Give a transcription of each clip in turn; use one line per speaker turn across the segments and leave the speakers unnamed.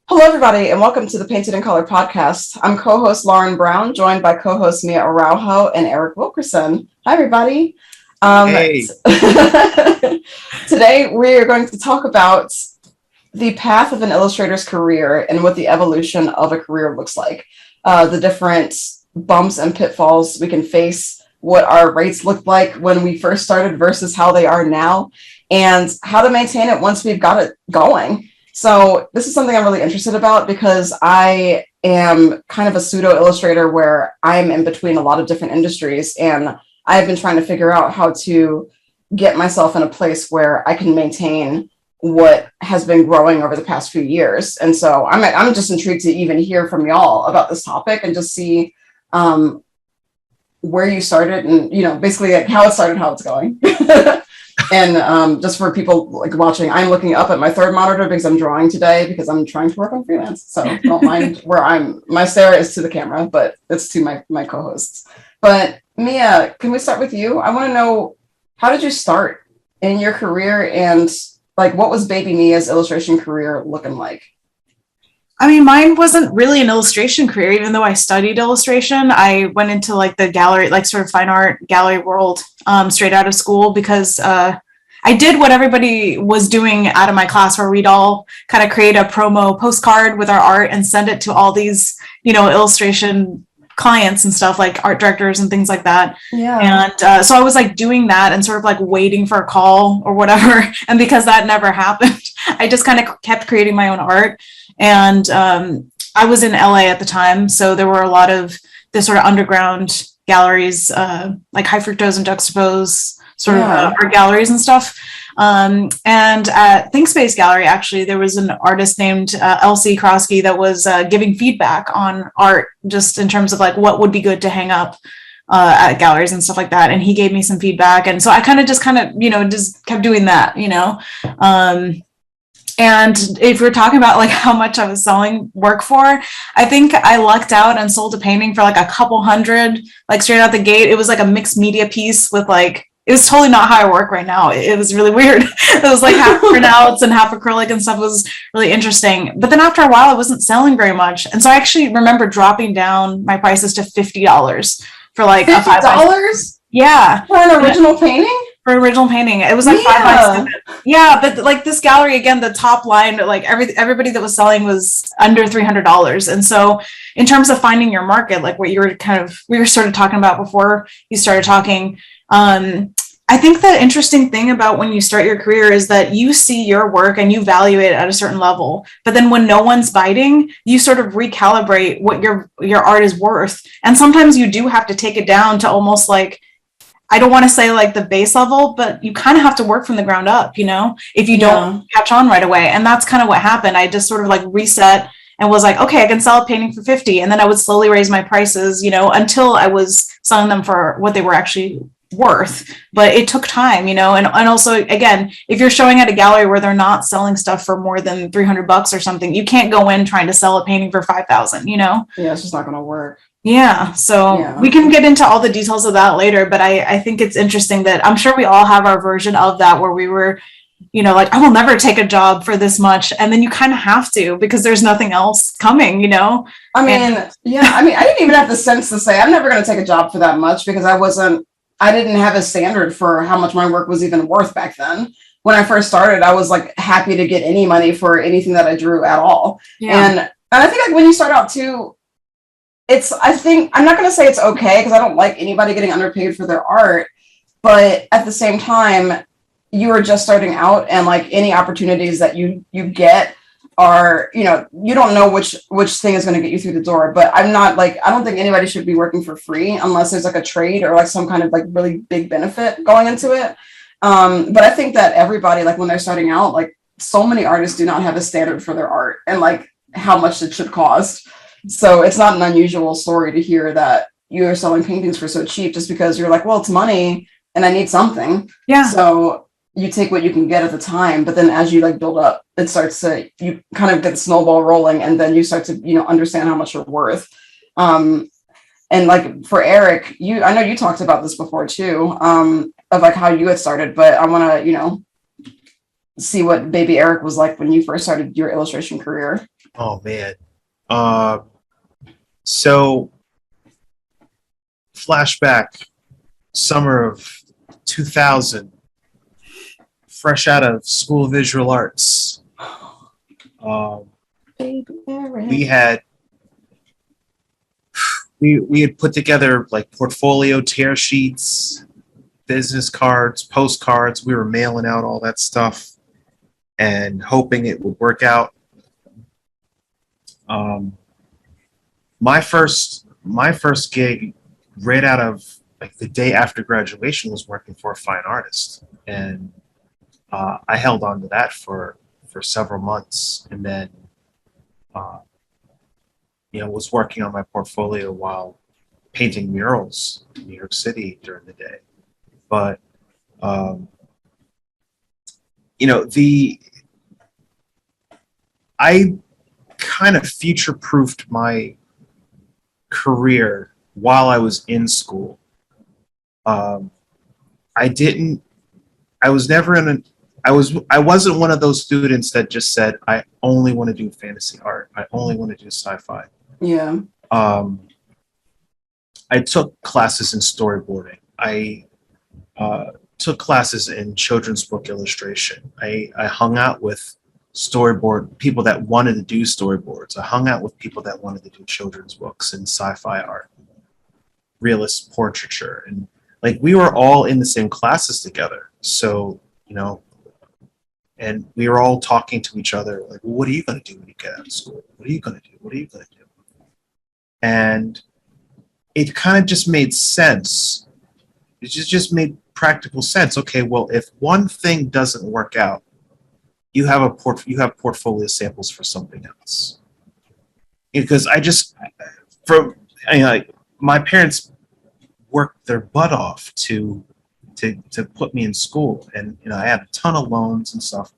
Hello, everybody, and welcome to the Painted in Color podcast. I'm co-host Lauren Brown, joined by co-host Mia Araujo and Eric Wilkerson. Hi, everybody.
Hey.
Today, we are going to talk about the path of an illustrator's career and what the evolution of a career looks like. The different bumps and pitfalls we can face, what our rates looked like when we first started versus how they are now, and how to maintain it once we've got it going. So this is something I'm really interested about because I am kind of a pseudo illustrator where I'm in between a lot of different industries, and I've been trying to figure out how to get myself in a place where I can maintain what has been growing over the past few years. And so I'm just intrigued to even hear from y'all about this topic and just see where you started and, basically like how it started, how it's going. And just for people like watching, I'm looking up at my third monitor because I'm drawing today because I'm trying to work on freelance. So don't mind where my stare is to the camera, but it's to my co-hosts. But Mia, can we start with you? I want to know, how did you start in your career, and like what was baby Mia's illustration career looking like?
I mean, mine wasn't really an illustration career, even though I studied illustration. I went into like the gallery, like sort of fine art gallery world straight out of school because I did what everybody was doing out of my class, where we'd all kind of create a promo postcard with our art and send it to all these, illustration clients and stuff, like art directors and things like that.
Yeah.
And so I was like doing that and sort of like waiting for a call or whatever. And because that never happened, I just kind of kept creating my own art. And I was in LA at the time, so there were a lot of this sort of underground galleries, like High Fructose and Juxtapose sort of art galleries and stuff. And at ThinkSpace Gallery, actually, there was an artist named Elsie Krosky that was giving feedback on art, just in terms of like what would be good to hang up at galleries and stuff like that. And he gave me some feedback. And so I just kept doing that, And if we're talking about like how much I was selling work for, I think I lucked out and sold a painting for like a couple hundred, like straight out the gate. It was like a mixed media piece with like, it was totally not how I work right now. It was really weird. It was like half printouts and half acrylic and stuff. It was really interesting. But then after a while, I wasn't selling very much. And so I actually remember dropping down my prices to $50 for like
$50?
Yeah.
For an original painting?
For original painting. It was like $5. Yeah, but like this gallery, again, the top line, like everybody that was selling was under $300. And so in terms of finding your market, like what we were sort of talking about before you started talking, I think the interesting thing about when you start your career is that you see your work and you value it at a certain level, but then when no one's biting, you sort of recalibrate what your art is worth. And sometimes you do have to take it down to almost like, I don't want to say like the base level, but you kind of have to work from the ground up, if you don't catch on right away. And that's kind of what happened. I just sort of like reset and was like, okay, I can sell a painting for $50. And then I would slowly raise my prices, until I was selling them for what they were actually worth. But it took time, and also, again, if you're showing at a gallery where they're not selling stuff for more than $300 or something, you can't go in trying to sell a painting for $5,000,
Yeah, it's just not going to work.
Yeah, so we can get into all the details of that later, but I think it's interesting that I'm sure we all have our version of that where we were, like, I will never take a job for this much. And then you kind of have to because there's nothing else coming,
I didn't even have the sense to say I'm never going to take a job for that much because I didn't have a standard for how much my work was even worth back then. When I first started, I was like happy to get any money for anything that I drew at all. Yeah. And I think like when you start out too, I'm not going to say it's okay because I don't like anybody getting underpaid for their art, but at the same time, you are just starting out and like any opportunities that you get are, you don't know which thing is going to get you through the door, but I don't think anybody should be working for free unless there's like a trade or like some kind of like really big benefit going into it. But I think that everybody, like when they're starting out, like so many artists do not have a standard for their art and like how much it should cost. So it's not an unusual story to hear that you're selling paintings for so cheap just because you're like, well, it's money and I need something. Yeah. So you take what you can get at the time, but then as you like build up, it starts to, you kind of get the snowball rolling and then you start to, understand how much you're worth. And like for Eric, I know you talked about this before too, of like how you had started, but I want to, see what baby Eric was like when you first started your illustration career.
Oh man. So flashback, summer of 2000, fresh out of School of Visual Arts.
Baby Eric.
We had put together like portfolio tear sheets, business cards, postcards. We were mailing out all that stuff and hoping it would work out. My first gig right out of like the day after graduation was working for a fine artist, and I held on to that for several months, and then was working on my portfolio while painting murals in New York City during the day. But I kind of future-proofed my career while I was in school. I wasn't one of those students that just said, I only want to do fantasy art. I only want to do sci-fi.
Yeah.
I took classes in storyboarding. I took classes in children's book illustration. I hung out with people that wanted to do storyboards. I hung out with people that wanted to do children's books and sci-fi art, realist portraiture, and like we were all in the same classes together. So and we were all talking to each other like, well, what are you going to do when you get out of school? What are you going to do? What are you going to do? And it kind of just made sense. It just made practical sense. Okay, well, if one thing doesn't work out, you have portfolio samples for something else. Because my parents worked their butt off to put me in school, and I had a ton of loans and stuff,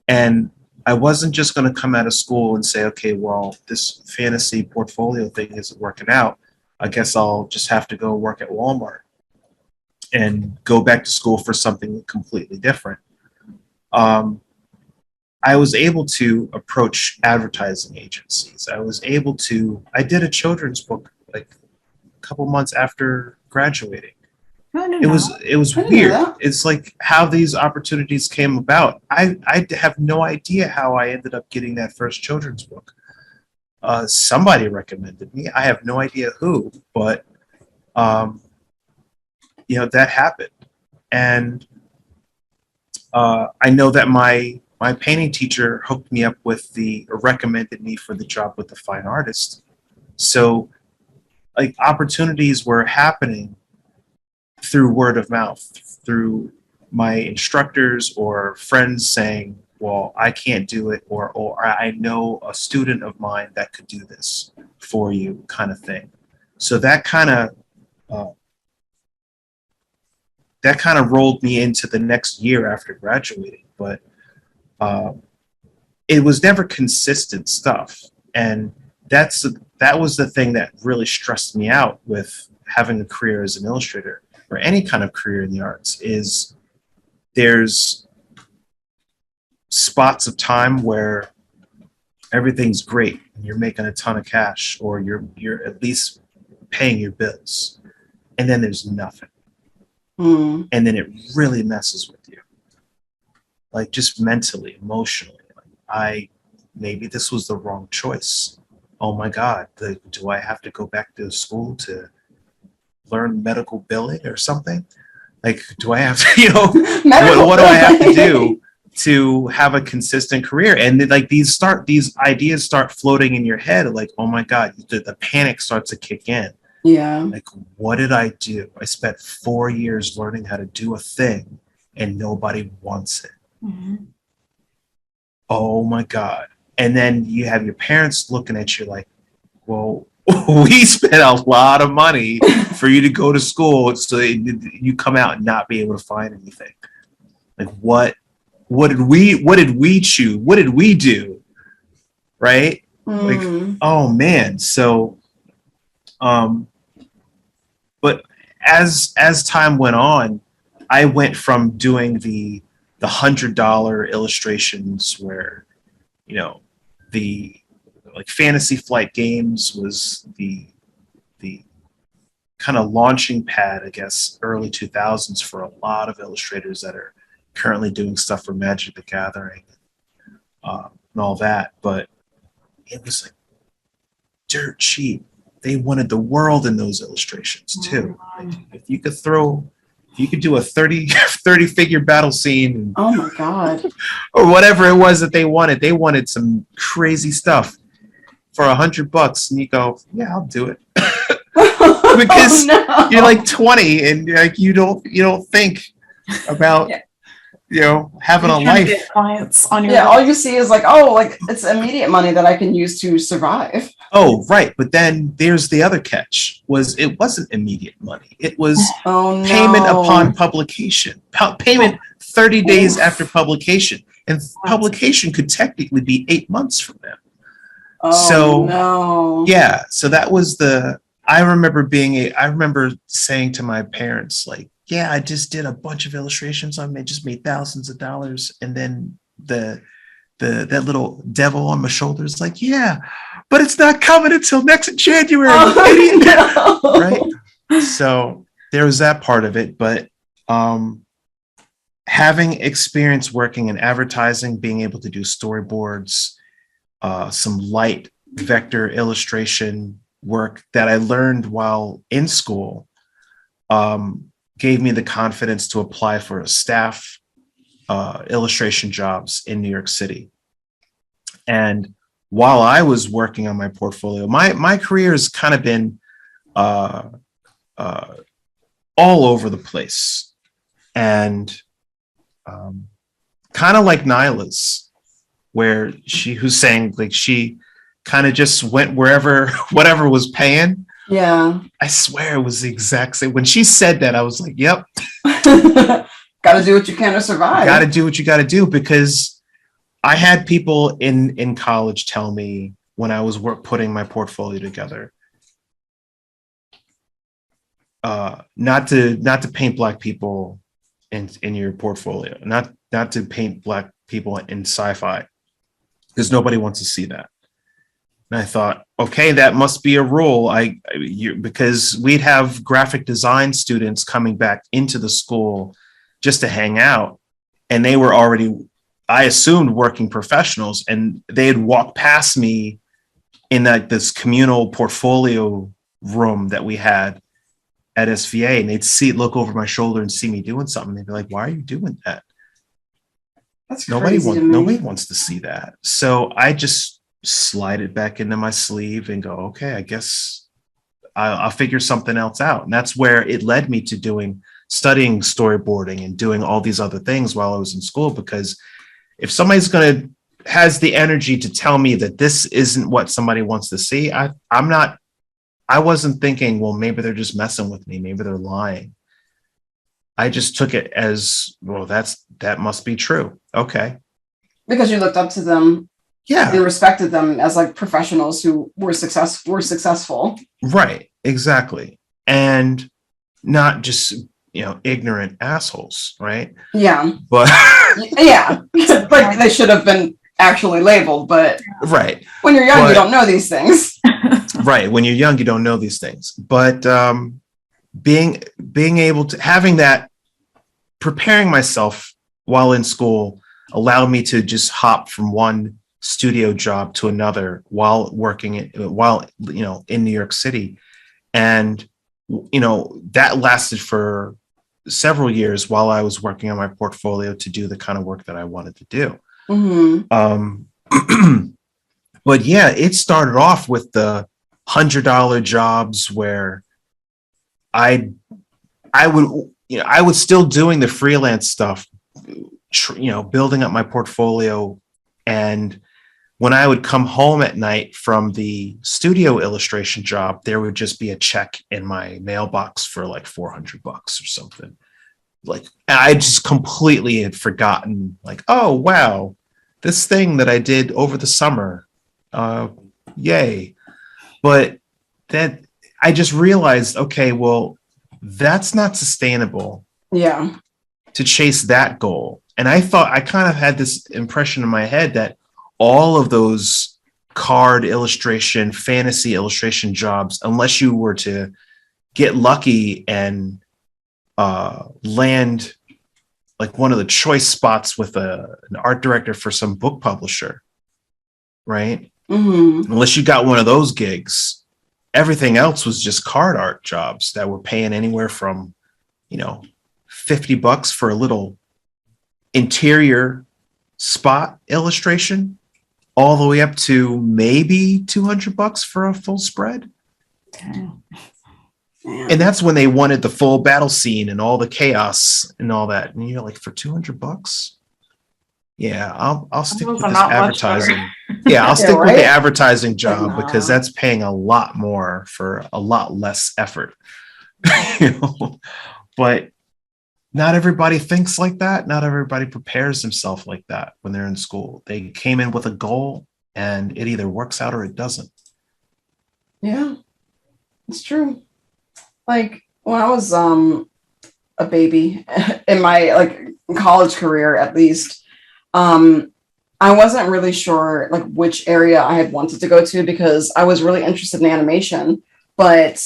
and I wasn't just going to come out of school and say, okay, well, this fantasy portfolio thing isn't working out. I guess I'll just have to go work at Walmart and go back to school for something completely different. I was able to approach advertising agencies. I did a children's book like a couple months after graduating. It was weird. It's like how these opportunities came about. I have no idea how I ended up getting that first children's book. Somebody recommended me. I have no idea who, but that happened. And I know that my painting teacher hooked me up recommended me for the job with the fine artist. So like opportunities were happening through word of mouth, through my instructors or friends saying, well, I can't do it, or I know a student of mine that could do this for you, kind of thing. So that kind of rolled me into the next year after graduating, but it was never consistent stuff. And that was the thing that really stressed me out with having a career as an illustrator or any kind of career in the arts, is there's spots of time where everything's great and you're making a ton of cash, or you're at least paying your bills, and then there's nothing. And then it really messes with you, like just mentally, emotionally. Like, maybe this was the wrong choice. Oh my God, do I have to go back to school to learn medical billing or something? Like, do I have to, what do I have to do to have a consistent career? And like these ideas start floating in your head, like, oh my God, the panic starts to kick in.
Yeah.
Like, what did I do? I spent 4 years learning how to do a thing and nobody wants it.
Mm-hmm.
Oh my God. And then you have your parents looking at you like, well, we spent a lot of money for you to go to school so you come out and not be able to find anything. Like, what did we choose? What did we do? Right? Like, oh man. So, but as time went on, I went from doing the the $100 illustrations where, you know, the like Fantasy Flight Games was the kind of launching pad, I guess, early 2000s for a lot of illustrators that are currently doing stuff for Magic the Gathering and all that. But it was like dirt cheap. They wanted the world in those illustrations too. Like, if you could do a 30 figure battle scene,
Oh my God.
or whatever it was that they wanted some crazy stuff for $100, and you go, yeah, I'll do it. Because
Oh, no.
you're like 20 and like you don't think about having a
You're trying to
life.
get clients on your
Yeah, all you see is like, oh, like it's immediate money that I can use to survive.
Oh, right. But then there's the other catch, was it wasn't immediate money. It was
Oh no.
payment upon publication. Payment 30 days
Oof.
after publication. And publication could technically be 8 months from now.
Oh
So,
no.
yeah, so that was I remember saying to my parents, like, yeah, I just did a bunch of illustrations. Just made thousands of dollars. And then that little devil on my shoulder is like, yeah, but it's not coming until next January.
Oh, no.
Right? So there was that part of it. But having experience working in advertising, being able to do storyboards, some light vector illustration work that I learned while in school, gave me the confidence to apply for a staff illustration jobs in New York City. And while I was working on my portfolio, my career has kind of been all over the place, and kind of like Nyla's, where who's saying like she kind of just went wherever, whatever was paying.
Yeah.
I swear it was the exact same. When she said that, I was like, yep.
Got to do what you can to survive.
Got to do what you got to do, because I had people in college tell me when I was putting my portfolio together, not to paint Black people in your portfolio, not to paint Black people in sci-fi, because nobody wants to see that. And I thought, okay, that must be a rule. Because we'd have graphic design students coming back into the school just to hang out, and they were already, I assumed, working professionals, and they'd walk past me in this communal portfolio room that we had at SVA, and they'd look over my shoulder and see me doing something. They'd be like, "Why are you doing that?"
That's
Nobody
crazy to me.
nobody wants to see that. So I just slide it back into my sleeve and go, okay, I guess I'll figure something else out. And that's where it led me to studying storyboarding and doing all these other things while I was in school. Because if somebody's has the energy to tell me that this isn't what somebody wants to see, I wasn't thinking, well, maybe they're just messing with me, maybe they're lying. I just took it as, well, that must be true. Okay.
Because you looked up to them.
Yeah.
And respected them as like professionals who were successful. Right.
Exactly. And not just, ignorant assholes. Right.
Yeah.
But
yeah. Like they should have been actually labeled, but
right.
When you're young, you don't know these things.
Right. When you're young, you don't know these things. But being able to, having that, preparing myself while in school allowed me to just hop from one studio job to another while working in New York City. And that lasted for several years while I was working on my portfolio to do the kind of work that I wanted to do.
Mm-hmm.
But yeah, it started off with the $100 jobs where I was still doing the freelance stuff, building up my portfolio. And when I would come home at night from the studio illustration job, there would just be a check in my mailbox for like $400 or something. Like, I just completely had forgotten, like, oh, wow, this thing that I did over the summer, yay. But that I just realized, okay, well, that's not sustainable.
Yeah.
To chase that goal. And I kind of had this impression in my head that all of those card illustration, fantasy illustration jobs, unless you were to get lucky and land like one of the choice spots with an art director for some book publisher, right?
Mm-hmm.
Unless you got one of those gigs, everything else was just card art jobs that were paying anywhere from, $50 for a little interior spot illustration, all the way up to maybe $200 for a full spread.
Okay.
And that's when they wanted the full battle scene and all the chaos and all that. And you're like, for $200? Yeah, I'll stick with this advertising. Yeah, I'll stick with the advertising job because that's paying a lot more for a lot less effort. But not everybody thinks like that. Not everybody prepares themselves like that when they're in school. They came in with a goal and it either works out or it doesn't.
Yeah, it's true. Like when I was a baby in my college career, at least, I wasn't really sure which area I had wanted to go to because I was really interested in animation. But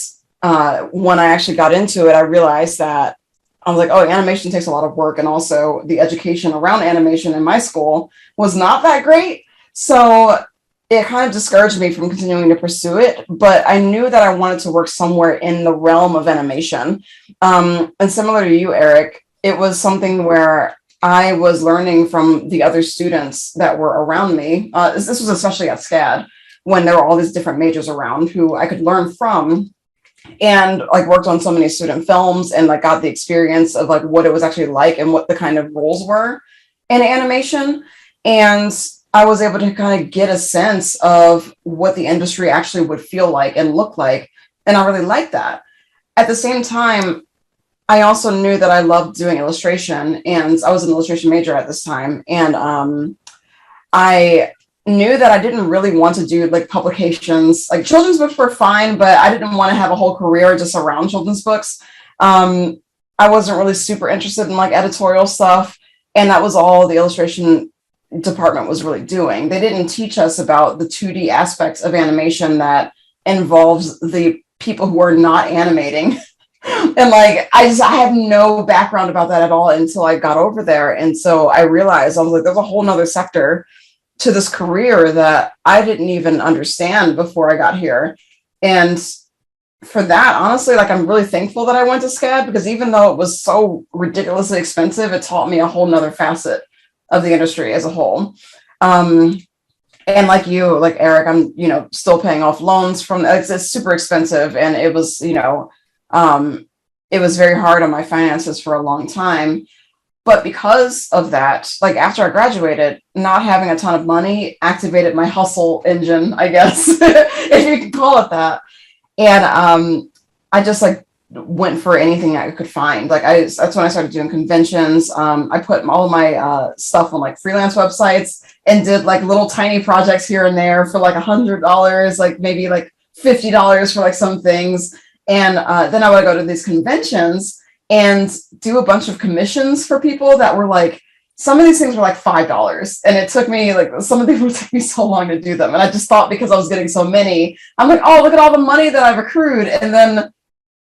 when I actually got into it, I realized that I was like, oh, animation takes a lot of work. And also the education around animation in my school was not that great. So it kind of discouraged me from continuing to pursue it. But I knew that I wanted to work somewhere in the realm of animation. And similar to you, Eric, it was something where I was learning from the other students that were around me. This was especially at SCAD when there were all these different majors around who I could learn from, and worked on so many student films and got the experience of what it was actually like and what the kind of roles were in animation. And I was able to kind of get a sense of what the industry actually would feel like and look like. And I really liked that. At the same time, I also knew that I loved doing illustration, and I was an illustration major at this time. And I knew that I didn't really want to do publications. Children's books were fine, but I didn't want to have a whole career just around children's books. I wasn't really super interested in editorial stuff. And that was all the illustration department was really doing. They didn't teach us about the 2D aspects of animation that involves the people who are not animating. And I had no background about that at all until I got over there. And so I realized I was like, there's a whole nother sector to this career that I didn't even understand before I got here. And for that, honestly, I'm really thankful that I went to SCAD, because even though it was so ridiculously expensive, it taught me a whole nother facet of the industry as a whole. And like you, Eric, I'm, still paying off loans from, it's super expensive. And it was, it was very hard on my finances for a long time. But because of that, after I graduated, not having a ton of money activated my hustle engine, I guess, if you can call it that. And I just went for anything I could find. That's when I started doing conventions. I put all of my stuff on freelance websites and did little tiny projects here and there for $100, maybe $50 for some things. And then I would go to these conventions and do a bunch of commissions for people that were some of these things were $5. And it took me some of these would take me so long to do them. And I just thought, because I was getting so many, I'm like, oh, look at all the money that I've accrued. And then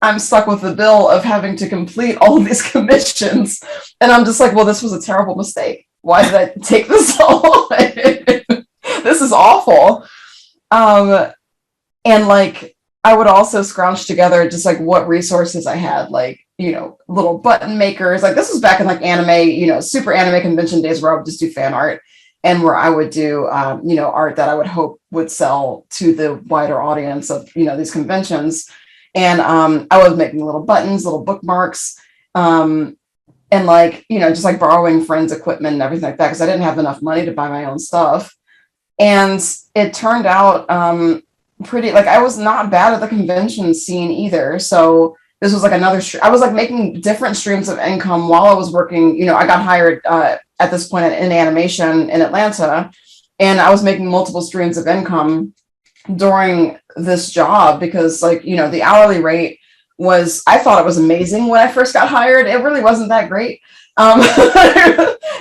I'm stuck with the bill of having to complete all of these commissions. And I'm just well, this was a terrible mistake. Why did I take this so long? This is awful. And I would also scrounge together just what resources I had, little button makers. This was back in anime, super anime convention days where I would just do fan art, and where I would do, art that I would hope would sell to the wider audience of, these conventions. And I was making little buttons, little bookmarks, and just borrowing friends' equipment and everything like that, because I didn't have enough money to buy my own stuff. And it turned out pretty, I was not bad at the convention scene either. So this was another, I was making different streams of income while I was working. I got hired at this point in animation in Atlanta, and I was making multiple streams of income during this job because the hourly rate was, I thought it was amazing when I first got hired. It really wasn't that great. Um,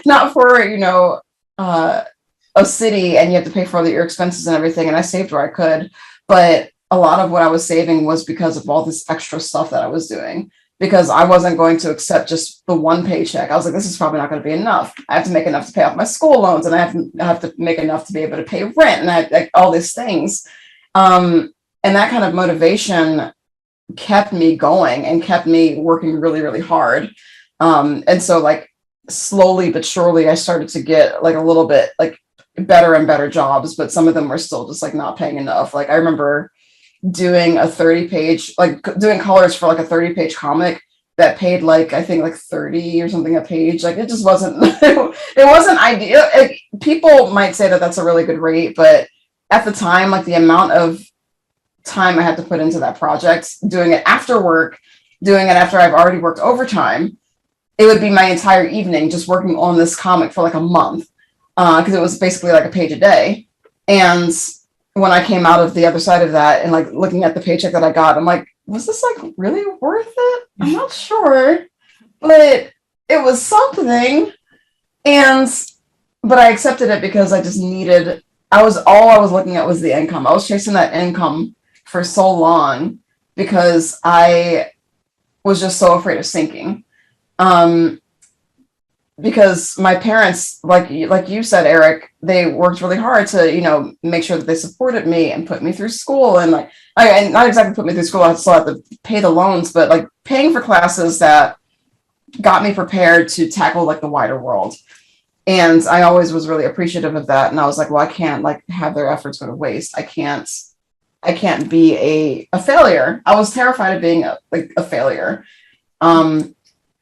not for, a city and you have to pay for all your expenses and everything. And I saved where I could. But a lot of what I was saving was because of all this extra stuff that I was doing, because I wasn't going to accept just the one paycheck. I was like, this is probably not going to be enough. I have to make enough to pay off my school loans, and I have to make enough to be able to pay rent, and like all these things. And that kind of motivation kept me going and kept me working really, really hard. And so like slowly but surely, I started to get like a little bit like better and better jobs, but some of them were still just like not paying enough. Like I remember doing a 30-page, like doing colors for like a 30-page comic that paid like, I think like 30 or something a page. Like it just wasn't, it wasn't ideal. People might say that that's a really good rate, but at the time, like the amount of time I had to put into that project, doing it after work, doing it after I've already worked overtime, it would be my entire evening just working on this comic for like a month, because it was basically like a page a day. And when I came out of the other side of that and like looking at the paycheck that I got, I'm like, was this like really worth it? I'm not sure, but it was something. But I accepted it because I just needed, all I was looking at was the income. I was chasing that income for so long because I was just so afraid of sinking. Because my parents, like you said, Eric, they worked really hard to, make sure that they supported me and put me through school, and like, and not exactly put me through school. I still had to pay the loans, but like paying for classes that got me prepared to tackle like the wider world. And I always was really appreciative of that. And I was like, well, I can't like have their efforts go to waste. I can't be a failure. I was terrified of being a failure.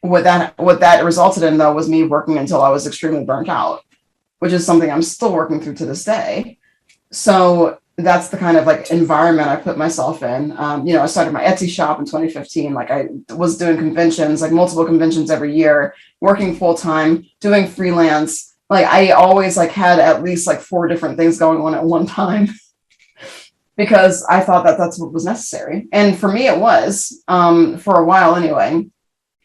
What that resulted in though was me working until I was extremely burnt out, which is something I'm still working through to this day. So that's the kind of like environment I put myself in. I started my Etsy shop in 2015. Like I was doing conventions, like multiple conventions every year, working full time, doing freelance. Like I always like had at least like 4 different things going on at one time because I thought that that's what was necessary. And for me, it was, for a while anyway.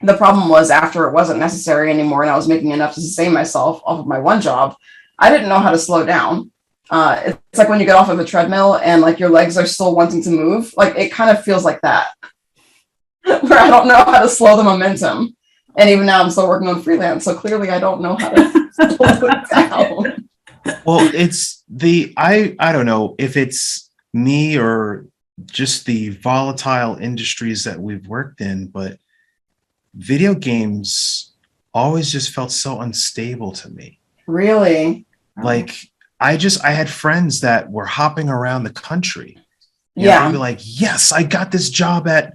The problem was after it wasn't necessary anymore and I was making enough to sustain myself off of my one job, I didn't know how to slow down. It's like when you get off of a treadmill and like your legs are still wanting to move, like it kind of feels like that, where I don't know how to slow the momentum. And even now I'm still working on freelance, so clearly I don't know how to slow it down.
Well, it's I don't know if it's me or just the volatile industries that we've worked in, but video games always just felt so unstable to me.
Really?
Like I had friends that were hopping around the country.
Yeah.
They'd be like, yes, I got this job at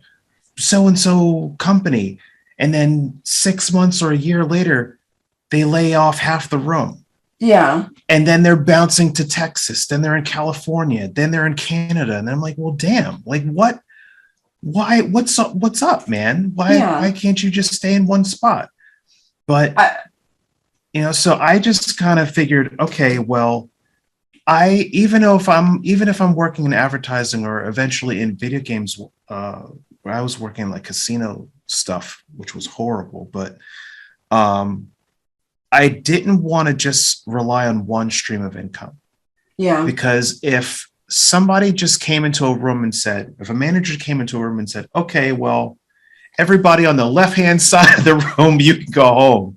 so-and-so company. And then 6 months or a year later, they lay off half the room.
Yeah.
And then they're bouncing to Texas. Then they're in California. Then they're in Canada. And I'm like, well, damn, like what? Why? What's up, man? Why can't you just stay in one spot? But so I just kind of figured, okay, well, even if I'm working in advertising or eventually in video games, where I was working like casino stuff, which was horrible, but I didn't want to just rely on one stream of income.
Yeah.
Because if somebody just came into a room and said, if a manager came into a room and said, okay, well, everybody on the left-hand side of the room, you can go home.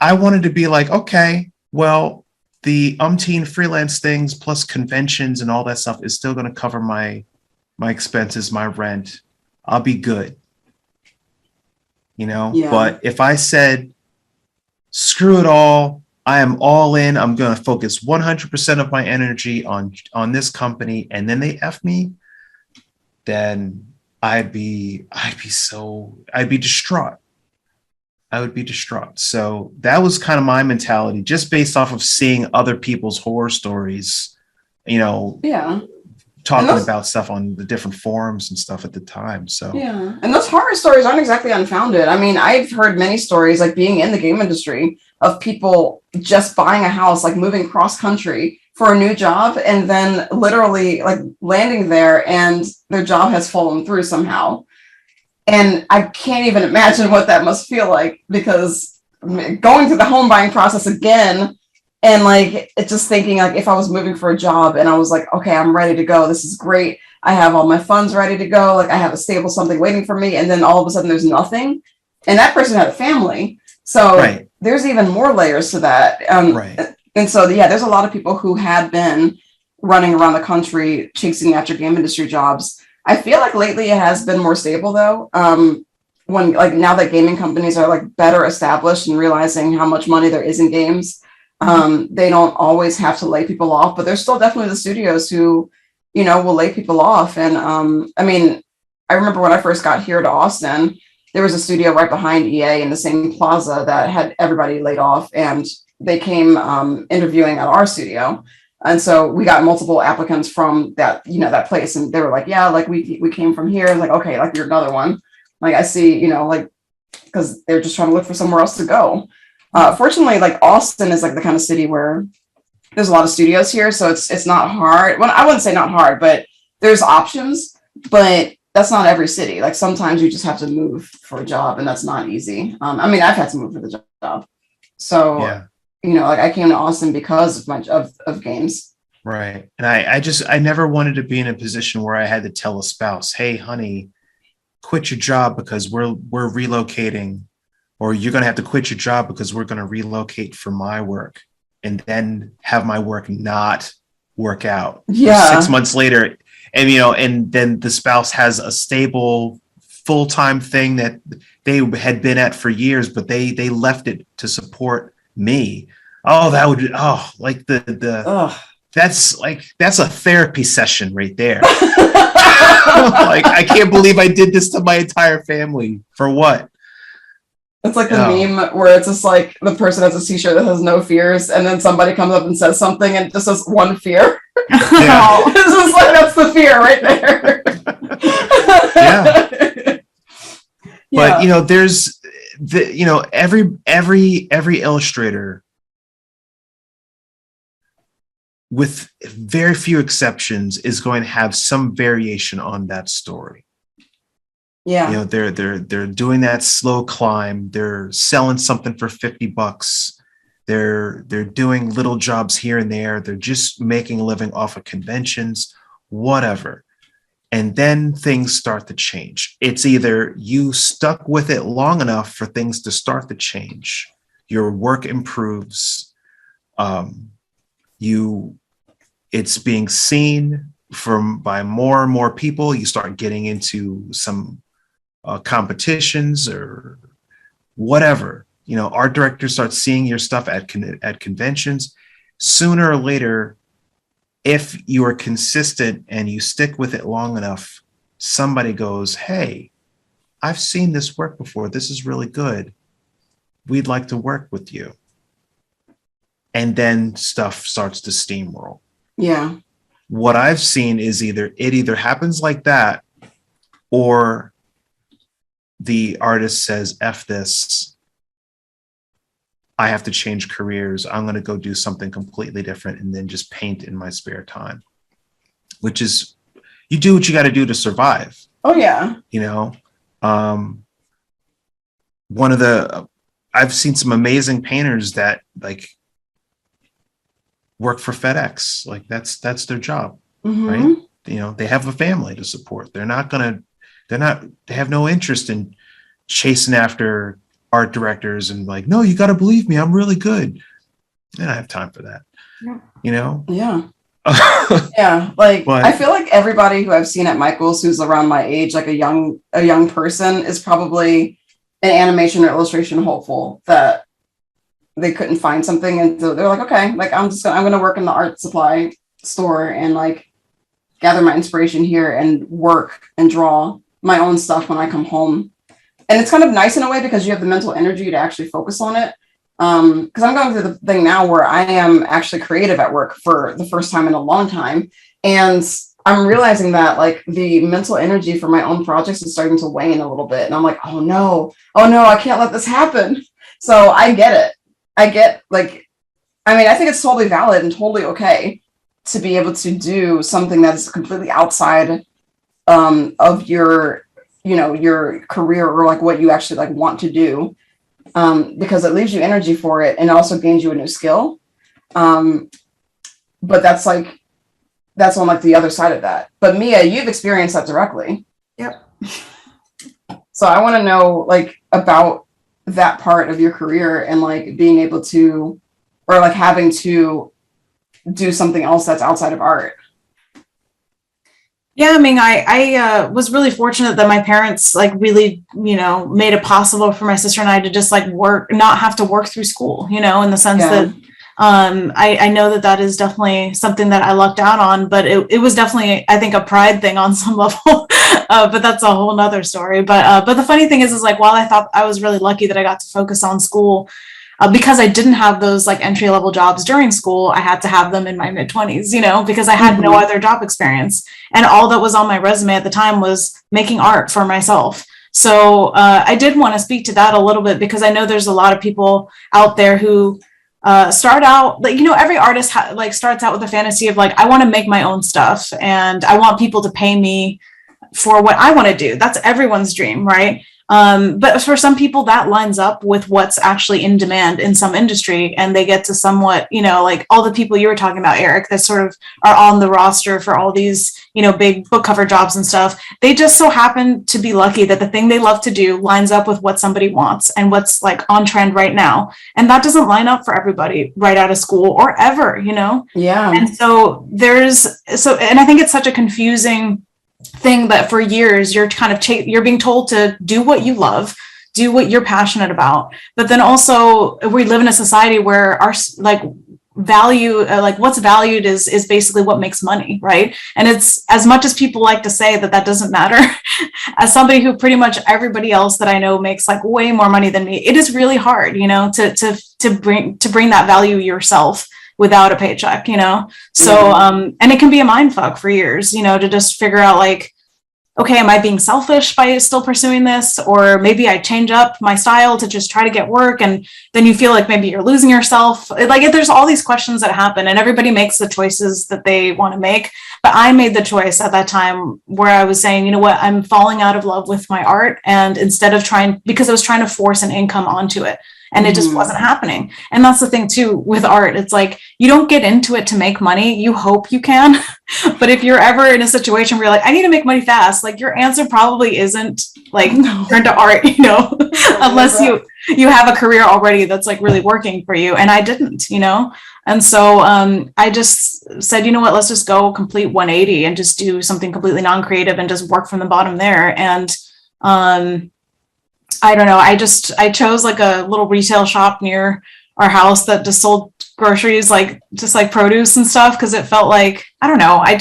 I wanted to be like, okay, well, the umpteen freelance things plus conventions and all that stuff is still going to cover my expenses, my rent. I'll be good.
Yeah.
But if I said, screw it all, I am all in, I'm going to focus 100% of my energy on this company, and then they F me, then I'd be distraught. I would be distraught. So that was kind of my mentality, just based off of seeing other people's horror stories,
Yeah.
talking about stuff on the different forums and stuff at the time. So
yeah, and those horror stories aren't exactly unfounded. I mean, I've heard many stories, like being in the game industry, of people just buying a house, like moving cross country for a new job, and then literally like landing there and their job has fallen through somehow. And I can't even imagine what that must feel like, because going through the home buying process again, and like it's just thinking like if I was moving for a job and I was like, okay, I'm ready to go. This is great. I have all my funds ready to go. Like I have a stable something waiting for me. And then all of a sudden there's nothing. And that person had a family. So there's even more layers to that. And so, yeah, there's a lot of people who had been running around the country chasing after game industry jobs. I feel like lately it has been more stable though. When like now that gaming companies are like better established and realizing how much money there is in games, they don't always have to lay people off, but there's still definitely the studios who, you know, will lay people off. And I mean, I remember when I first got here to Austin, there was a studio right behind EA in the same plaza that had everybody laid off, and they came interviewing at our studio. And so we got multiple applicants from that, you know, that place. And they were like, yeah, like we came from here. Like, okay, like you're another one. Like I see, you know, like, because they're just trying to look for somewhere else to go. Fortunately, like Austin is like the kind of city where there's a lot of studios here. So it's not hard. Well, I wouldn't say not hard, but there's options, but that's not every city. Like sometimes you just have to move for a job, and that's not easy. I mean, I've had to move for the job. So, you know, like I came to Austin because of my of games.
Right. And I never wanted to be in a position where I had to tell a spouse, hey, honey, quit your job because we're relocating, or you're going to have to quit your job because we're going to relocate for my work, and then have my work not work out.
Yeah.
6 months later. And, you know, and then the spouse has a stable full-time thing that they had been at for years, but they left it to support me. Oh, that would, like that's a therapy session right there. Like, I can't believe I did this to my entire family. For what?
It's like the meme where it's just like the person has a t-shirt that has no fears, and then somebody comes up and says something and just says one fear.
Yeah.
It's just like, that's the fear right there.
Yeah. But you know, there's you know, every illustrator, with very few exceptions, is going to have some variation on that story.
Yeah.
You know, they're doing that slow climb. They're selling something for $50. They're doing little jobs here and there. They're just making a living off of conventions, whatever. And then things start to change. It's either you stuck with it long enough for things to start to change. Your work improves. It's being seen by more and more people. You start getting into some competitions or whatever. You know, art directors start seeing your stuff at conventions. Sooner or later, if you are consistent and you stick with it long enough, somebody goes, hey, I've seen this work before. This is really good. We'd like to work with you. And then stuff starts to steamroll.
Yeah.
What I've seen is it either happens like that, or the artist says, F this, I have to change careers. I'm going to go do something completely different and then just paint in my spare time, which is, you do what you got to do to survive.
Oh, yeah.
You know, I've seen some amazing painters that like work for FedEx. Like that's their job, right? You know, they have a family to support. They have no interest in chasing after art directors and like, no, you got to believe me, I'm really good. And I have time for that.
Yeah.
You know?
Yeah. Yeah. Like, but I feel like everybody who I've seen at Michael's who's around my age, like a young person, is probably an animation or illustration hopeful that they couldn't find something. And so they're like, okay, like I'm going to work in the art supply store and like gather my inspiration here and work and draw my own stuff when I come home. And it's kind of nice in a way because you have the mental energy to actually focus on it. Because I'm going through the thing now where I am actually creative at work for the first time in a long time. And I'm realizing that like the mental energy for my own projects is starting to wane a little bit. And I'm like, oh no, I can't let this happen. So I get it. I think it's totally valid and totally okay to be able to do something that is completely outside of your your career or like what you actually like want to do, because it leaves you energy for it and also gains you a new skill. But that's on like the other side of that. But Mia, you've experienced that directly.
Yep.
So I want to know like about that part of your career and like being able to, or like having to do something else that's outside of art.
Yeah, I mean, I was really fortunate that my parents like really, made it possible for my sister and I to just like not have to work through school, in the sense that I know that is definitely something that I lucked out on, but it was definitely, I think, a pride thing on some level, but that's a whole nother story. But the funny thing is like, while I thought I was really lucky that I got to focus on school, because I didn't have those like entry level jobs during school, I had to have them in my mid-20s, because I had no other job experience. And all that was on my resume at the time was making art for myself. So I did want to speak to that a little bit, because I know there's a lot of people out there who start out, like, every artist starts out with a fantasy of like, I want to make my own stuff and I want people to pay me for what I want to do. That's everyone's dream, right? But for some people that lines up with what's actually in demand in some industry, and they get to somewhat, like all the people you were talking about, Eric, that sort of are on the roster for all these, big book cover jobs and stuff. They just so happen to be lucky that the thing they love to do lines up with what somebody wants and what's like on trend right now. And that doesn't line up for everybody right out of school or ever,
Yeah.
And so and I think it's such a confusing thing that for years you're kind of you're being told to do what you love, do what you're passionate about, but then also we live in a society where our like value, like what's valued is basically what makes money, right? And it's, as much as people like to say that doesn't matter, as somebody who pretty much everybody else that I know makes like way more money than me, it is really hard, to bring that value yourself without a paycheck, so and it can be a mind fuck for years, to just figure out like, okay, am I being selfish by still pursuing this? Or maybe I change up my style to just try to get work, and then you feel like maybe you're losing yourself. Like there's all these questions that happen, and everybody makes the choices that they want to make. But I made the choice at that time where I was saying, you know what, I'm falling out of love with my art, and instead of because I was trying to force an income onto it, and it just wasn't happening. And that's the thing too with art. It's like, you don't get into it to make money. You hope you can. But if you're ever in a situation where you're like, I need to make money fast, like your answer probably isn't like turn to art, unless you have a career already that's like really working for you. And I didn't, And so I just said, you know what, let's just go complete 180 and just do something completely non-creative and just work from the bottom there. And I don't know. I chose like a little retail shop near our house that just sold groceries, just like produce and stuff. Cause it felt like, I don't know. I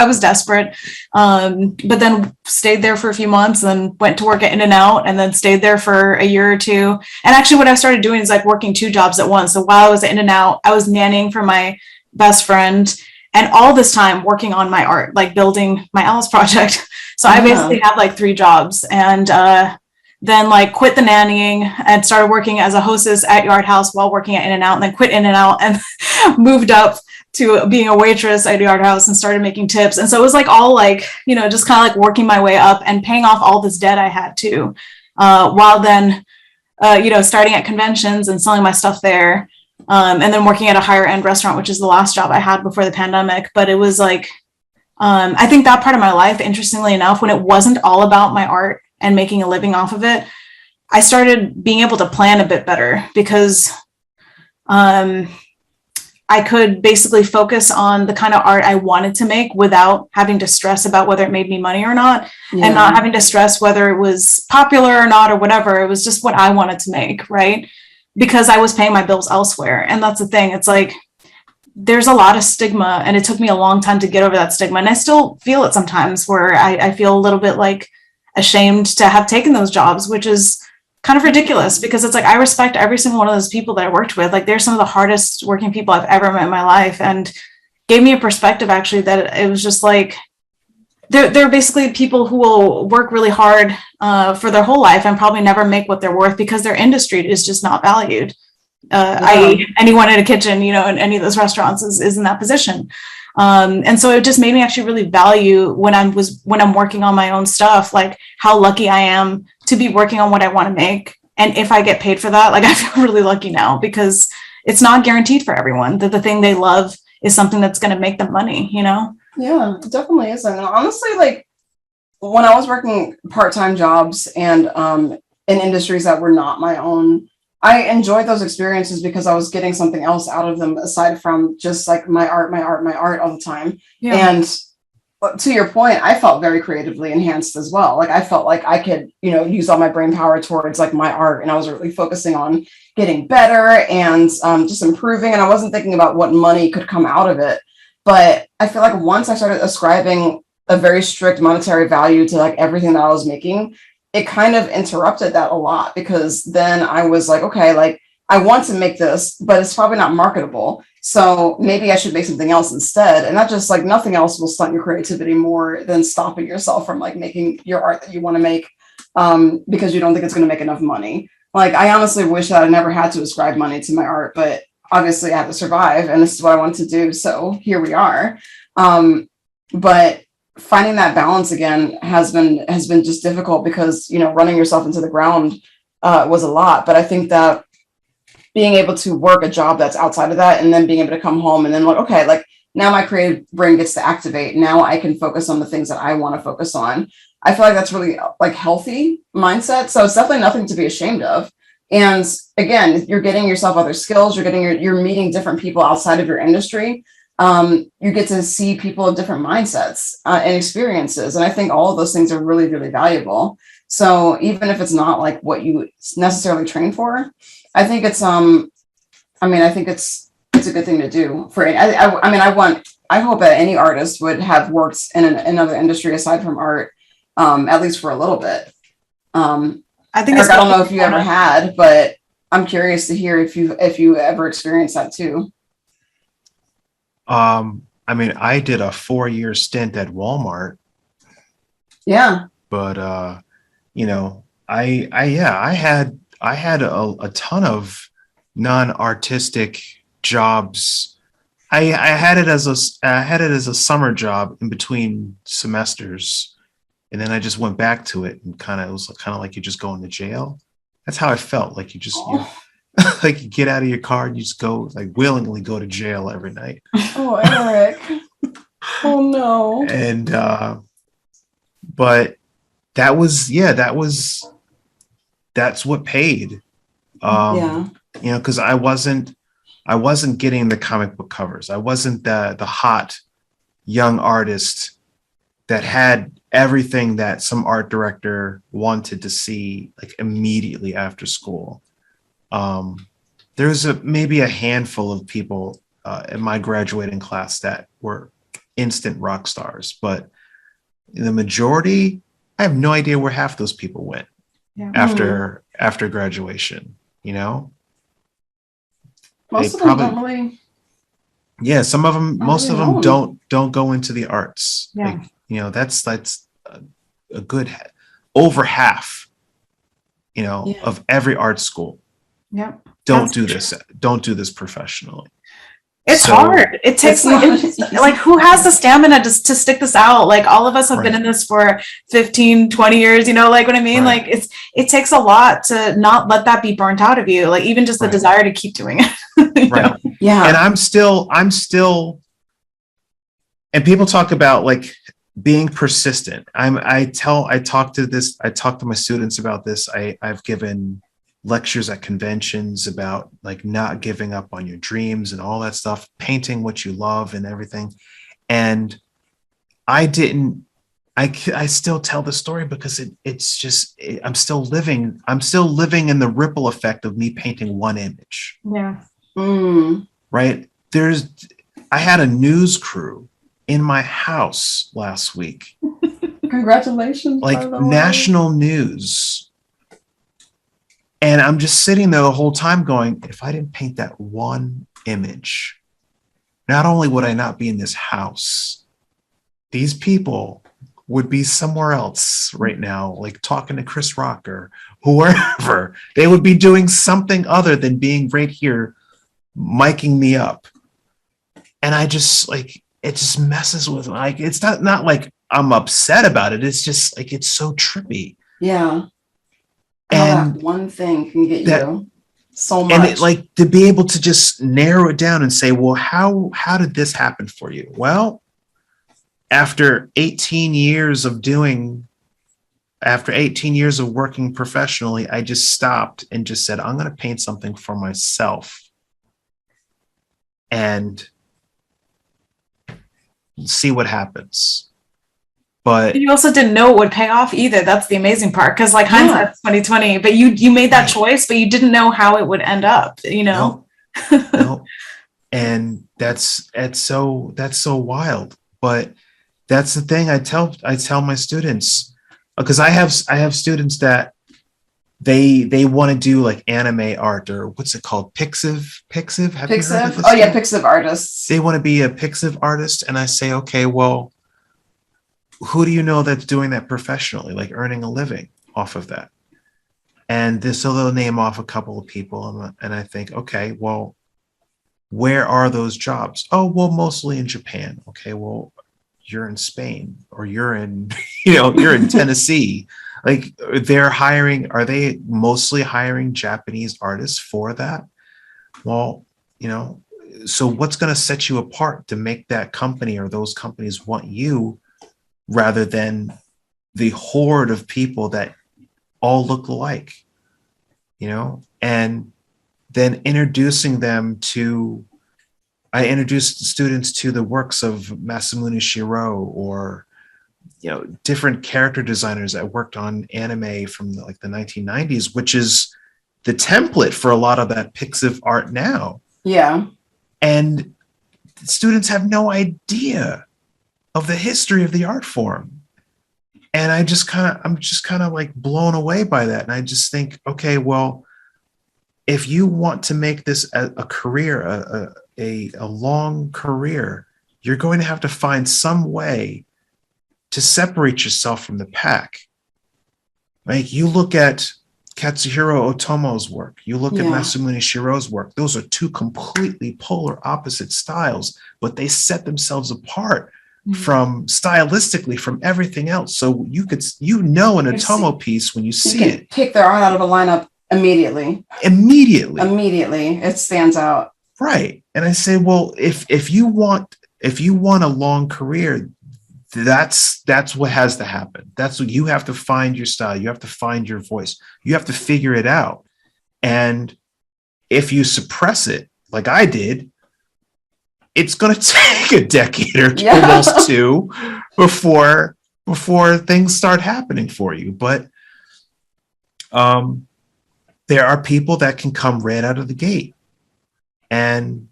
was desperate. But then stayed there for a few months and then went to work at In-N-Out and then stayed there for a year or two. And actually what I started doing is like working 2 jobs at once. So while I was at In-N-Out, I was nannying for my best friend, and all this time working on my art, like building my Alice project. So I basically had like 3 jobs, and, then like quit the nannying and started working as a hostess at Yard House while working at In-N-Out, and then quit In-N-Out and moved up to being a waitress at Yard House and started making tips. And so it was like all like, just kind of like working my way up and paying off all this debt I had too, while then, starting at conventions and selling my stuff there. And then working at a higher end restaurant, which is the last job I had before the pandemic. But it was like, I think that part of my life, interestingly enough, when it wasn't all about my art and making a living off of it, I started being able to plan a bit better, because I could basically focus on the kind of art I wanted to make without having to stress about whether it made me money or not, and not having to stress whether it was popular or not or whatever. It was just what I wanted to make, right? Because I was paying my bills elsewhere. And that's the thing. It's like, there's a lot of stigma, and it took me a long time to get over that stigma. And I still feel it sometimes, where I feel a little bit like ashamed to have taken those jobs, which is kind of ridiculous, because it's like, I respect every single one of those people that I worked with. Like, they're some of the hardest working people I've ever met in my life, and gave me a perspective actually that it was just like, they're basically people who will work really hard for their whole life and probably never make what they're worth because their industry is just not valued. i.e. anyone in a kitchen, you know, in any of those restaurants is in that position. And so it just made me actually really value when I'm working on my own stuff, like how lucky I am to be working on what I want to make. And if I get paid for that, like I feel really lucky now, because it's not guaranteed for everyone that the thing they love is something that's going to make them money, you know?
Yeah, it definitely isn't. And honestly, like when I was working part-time jobs and in industries that were not my own, I enjoyed those experiences because I was getting something else out of them aside from just like my art all the time.
Yeah.
And to your point, I felt very creatively enhanced as well. Like I felt like I could, you know, use all my brain power towards like my art, and I was really focusing on getting better and just improving. And I wasn't thinking about what money could come out of it. But I feel like once I started ascribing a very strict monetary value to like everything that I was making, it kind of interrupted that a lot, because then I was like, okay, like I want to make this, but it's probably not marketable. So maybe I should make something else instead. And that just like nothing else will stunt your creativity more than stopping yourself from like making your art that you want to make because you don't think it's going to make enough money. Like I honestly wish that I never had to ascribe money to my art, but obviously I had to survive and this is what I wanted to do. So here we are. But finding that balance again has been just difficult because, you know, running yourself into the ground was a lot. But I think that being able to work a job that's outside of that and then being able to come home and then like, okay, like now my creative brain gets to activate. Now I can focus on the things that I want to focus on. I feel like that's really like healthy mindset. So it's definitely nothing to be ashamed of. And again, you're getting yourself other skills, you're meeting different people outside of your industry. You get to see people of different mindsets and experiences. And I think all of those things are really, really valuable. So even if it's not like what you necessarily train for, I think it's, I think it's a good thing to do for, I hope that any artist would have worked in another industry aside from art, at least for a little bit.
I think
Eric, I don't know if you ever had, but I'm curious to hear if you ever experienced that too.
I did a 4-year stint at Walmart.
Yeah.
But you know, I had a ton of non-artistic jobs. I had it as a summer job in between semesters, and then I just went back to it, and it was kind of like you just going to jail. That's how I felt. Like you like you get out of your car and you just go, like, willingly go to jail every night.
Oh, Eric. Oh no.
And but that's what paid.
Yeah.
You know, because I wasn't getting the comic book covers. I wasn't the hot young artist that had everything that some art director wanted to see like immediately after school. There's maybe a handful of people in my graduating class that were instant rock stars, but the majority, I have no idea where half those people went after graduation, you know?
Most of them don't really.
Yeah, some of them, most of them don't go into the arts.
Yeah.
Like, you know, that's a good over half, you know, of every art school.
Yeah.
Don't do this professionally.
It's hard. It takes like who has the stamina to stick this out? Like all of us have been in this for 15, 20 years, you know, like what I mean? Like it takes a lot to not let that be burnt out of you. Like even just the desire to keep doing it.
Right.
Yeah.
And I'm still, and people talk about like being persistent. I talk to my students about this. I've given lectures at conventions about like not giving up on your dreams and all that stuff, painting what you love and everything. And I still tell the story because it's just, I'm still living in the ripple effect of me painting one image.
Yeah.
Right. I had a news crew in my house last week.
Congratulations.
Like national news. And I'm just sitting there the whole time going, if I didn't paint that one image, not only would I not be in this house, these people would be somewhere else right now, like talking to Chris Rock or whoever. They would be doing something other than being right here, miking me up. And I just like, it just messes with, like, it's not like I'm upset about it. It's just like, it's so trippy.
Yeah.
And
that one thing can get you so much.
And it, like, to be able to just narrow it down and say, well, how did this happen for you? Well, after 18 years of working professionally, I just stopped and just said, I'm going to paint something for myself and see what happens. But
you also didn't know it would pay off either. That's the amazing part. Cause like hindsight's 2020, but you made that choice, but you didn't know how it would end up, you know?
No. And that's so wild. But that's the thing I tell my students, because I have students that they want to do like anime art, or what's it called? Pixiv? Have you heard of this?
Oh yeah, Pixiv artists.
They want to be a Pixiv artist. And I say, okay, well, who do you know that's doing that professionally, like earning a living off of that? And so they'll name off a couple of people. And I think, okay, well, where are those jobs? Oh, well, mostly in Japan. Okay, well, you're in Spain, or you're in, you're in Tennessee. Like, are they mostly hiring Japanese artists for that? Well, so what's going to set you apart to make that company or those companies want you, rather than the horde of people that all look alike, and then I introduced students to the works of Masamune Shirow, or, different character designers that worked on anime from the 1990s, which is the template for a lot of that Pixiv art now.
Yeah.
And students have no idea of the history of the art form. And I'm just kind of like blown away by that. And I just think, okay, well, if you want to make this a career, a long career, you're going to have to find some way to separate yourself from the pack. Like, you look at Katsuhiro Otomo's work, you look at Masamune Shirow's work, those are two completely polar opposite styles, but they set themselves apart from stylistically from everything else. So an Otomo piece when you see it.
Take their art out of a lineup immediately. It stands out.
Right. And I say, well, if you want a long career, that's what has to happen. That's what you have to find your style. You have to find your voice. You have to figure it out. And if you suppress it, like I did, it's going to take a decade or almost two before things start happening for you. But there are people that can come right out of the gate, and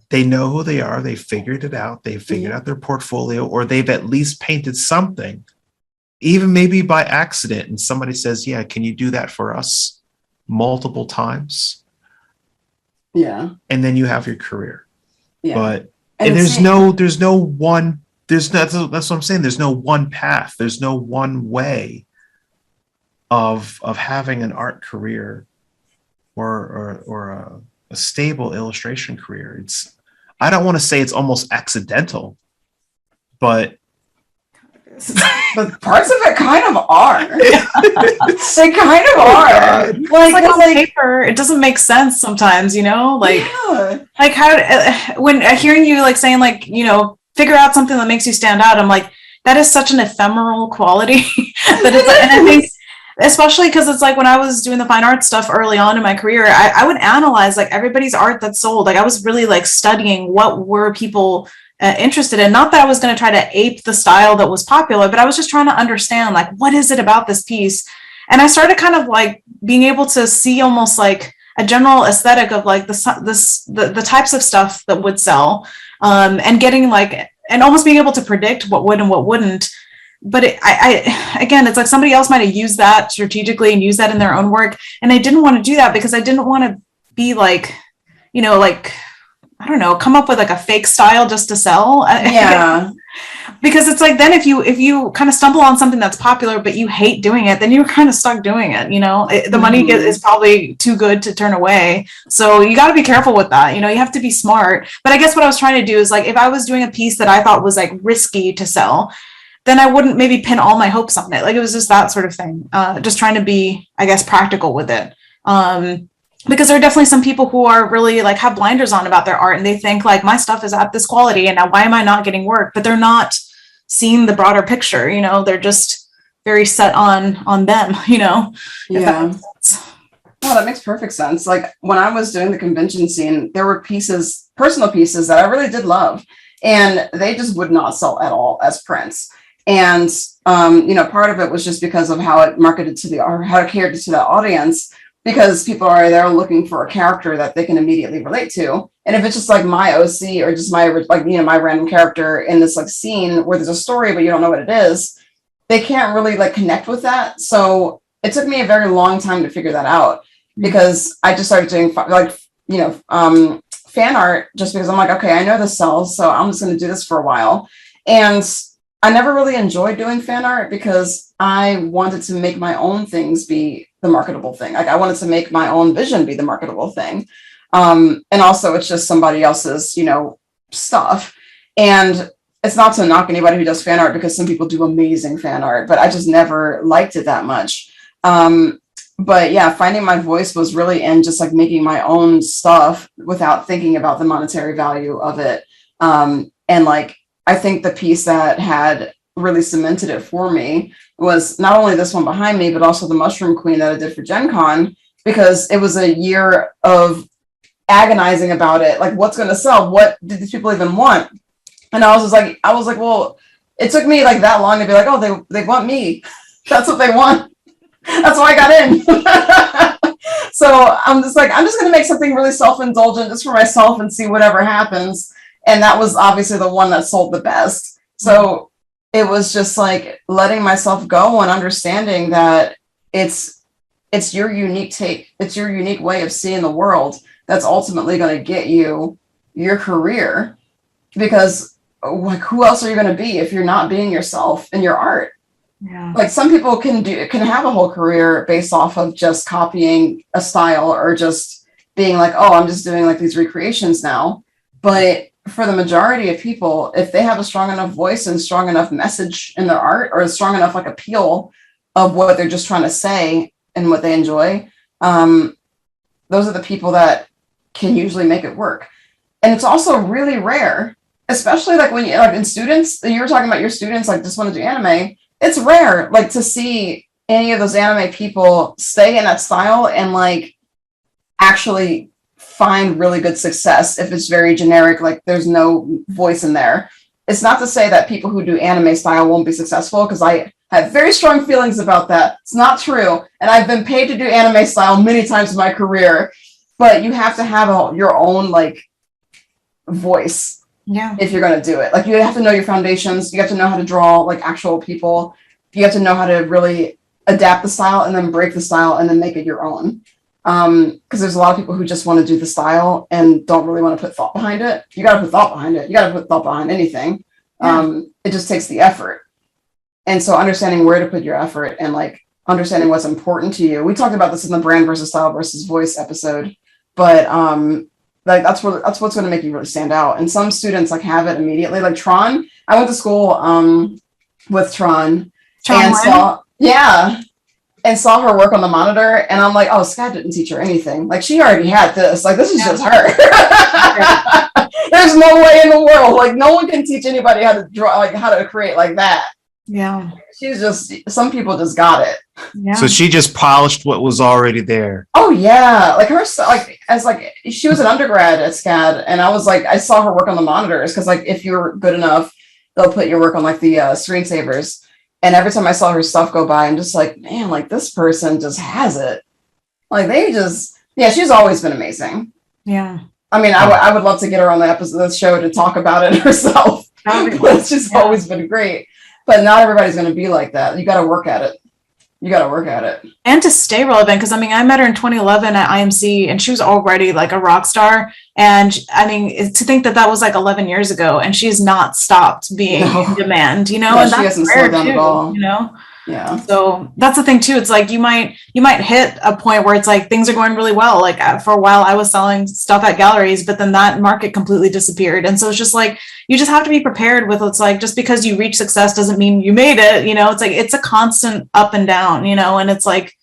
they know who they are. They figured it out. They figured out their portfolio, or they've at least painted something, even maybe by accident. And somebody says, yeah, can you do that for us multiple times?
Yeah.
And then you have your career.
Yeah.
But that's what I'm saying. There's no one path. There's no one way of having an art career or a stable illustration career. I don't want to say it's almost accidental, but
parts of it kind of are. They kind of are.
Like on paper, it doesn't make sense sometimes, like how when hearing you like saying like, figure out something that makes you stand out. I'm like, that is such an ephemeral quality that it's like, and I think especially because it's like when I was doing the fine art stuff early on in my career, I would analyze like everybody's art that sold. Like I was really like studying what were people interested in. Not that I was going to try to ape the style that was popular, but I was just trying to understand like, what is it about this piece? And I started kind of like being able to see almost like a general aesthetic of like the types of stuff that would sell, and getting like, and almost being able to predict what would and what wouldn't. But again, it's like somebody else might have used that strategically and use that in their own work. And I didn't want to do that because I didn't want to be like, like, I don't know, come up with like a fake style just to sell.
Yeah.
Because it's like, then if you kind of stumble on something that's popular, but you hate doing it, then you're kind of stuck doing it. The money is probably too good to turn away. So you got to be careful with that. You have to be smart. But I guess what I was trying to do is, like, if I was doing a piece that I thought was like risky to sell, then I wouldn't maybe pin all my hopes on it. Like, it was just that sort of thing. Just trying to be, I guess, practical with it. Because there are definitely some people who are really like have blinders on about their art, and they think like, my stuff is at this quality and now why am I not getting work? But they're not seeing the broader picture. They're just very set on them,
Yeah. Well, that makes perfect sense. Like, when I was doing the convention scene, there were personal pieces that I really did love, and they just would not sell at all as prints. And part of it was just because of how it marketed how it catered to the audience, because people are there looking for a character that they can immediately relate to. And if it's just like my OC or just my my random character in this like scene where there's a story but you don't know what it is, they can't really like connect with that. So it took me a very long time to figure that out, because I just started doing fan art just because I'm like, okay, I know this sells, so I'm just going to do this for a while. And I never really enjoyed doing fan art because I wanted to make my own things be the marketable thing. Like, I wanted to make my own vision be the marketable thing. And also it's just somebody else's, stuff. And it's not to knock anybody who does fan art, because some people do amazing fan art, but I just never liked it that much. But yeah, finding my voice was really in just like making my own stuff without thinking about the monetary value of it. And like, I think the piece that had really cemented it for me was not only this one behind me, but also the Mushroom Queen that I did for Gen Con, because it was a year of agonizing about it. Like, what's going to sell? What did these people even want? And I was like, well, it took me like that long to be like, oh, they want me. That's what they want. That's why I got in. So I'm just going to make something really self-indulgent just for myself and see whatever happens. And that was obviously the one that sold the best. So it was just like letting myself go and understanding that it's your unique take. It's your unique way of seeing the world that's ultimately going to get you your career. Because like, who else are you going to be if you're not being yourself in your art?
Yeah.
Like, some people can have a whole career based off of just copying a style or just being like, oh, I'm just doing like these recreations now. But for the majority of people, if they have a strong enough voice and strong enough message in their art, or a strong enough like appeal of what they're just trying to say and what they enjoy, those are the people that can usually make it work. And it's also really rare, especially like when you like in students, you were talking about your students like just want to do anime. It's rare like to see any of those anime people stay in that style and like actually find really good success. If it's very generic, like there's no voice in there. It's not to say that people who do anime style won't be successful, because I have very strong feelings about that. It's not true. And I've been paid to do anime style many times in my career, but you have to have your own like voice.
Yeah.
If you're going to do it, like, you have to know your foundations. You have to know how to draw like actual people. You have to know how to really adapt the style and then break the style and then make it your own. Because there's a lot of people who just want to do the style and don't really want to put thought behind it. You got to put thought behind it. You got to put thought behind anything. Yeah. It just takes the effort. And so understanding where to put your effort and like understanding what's important to you. We talked about this in the brand versus style versus voice episode, but like that's what's going to make you really stand out. And some students like have it immediately. Like Tron, I went to school with Tron and saw her work on the monitor, and I'm like, oh, Scott didn't teach her anything. Like, she already had this. Like, this is just her. There's no way in the world. Like, no one can teach anybody how to draw, like how to create like that.
Yeah.
She's just, some people just got it.
Yeah.
So she just polished what was already there.
Oh yeah. Like she was an undergrad at SCAD, and I was like, I saw her work on the monitors, because like if you're good enough, they'll put your work on like the screensavers. And every time I saw her stuff go by, I'm just like, man, like this person just has it. Like she's always been amazing.
Yeah.
I mean, I would love to get her on the episode of the show to talk about it herself. She's always been great. But not everybody's going to be like that. You got to work at it. You got to work at it.
And to stay relevant, because I mean, I met her in 2011 at IMC, and she was already like a rock star. And I mean, to think that that was like 11 years ago, and she's not stopped being in demand, you know,
No,
and
she
that's
hasn't
rare
slowed down
too,
at all.
you know.
Yeah.
So that's the thing too. It's like you might hit a point where it's like things are going really well. Like for a while, I was selling stuff at galleries, but then that market completely disappeared. And so it's just like you just have to be prepared with. It's like just because you reach success doesn't mean you made it. You know, it's like it's a constant up and down. You know, and it's like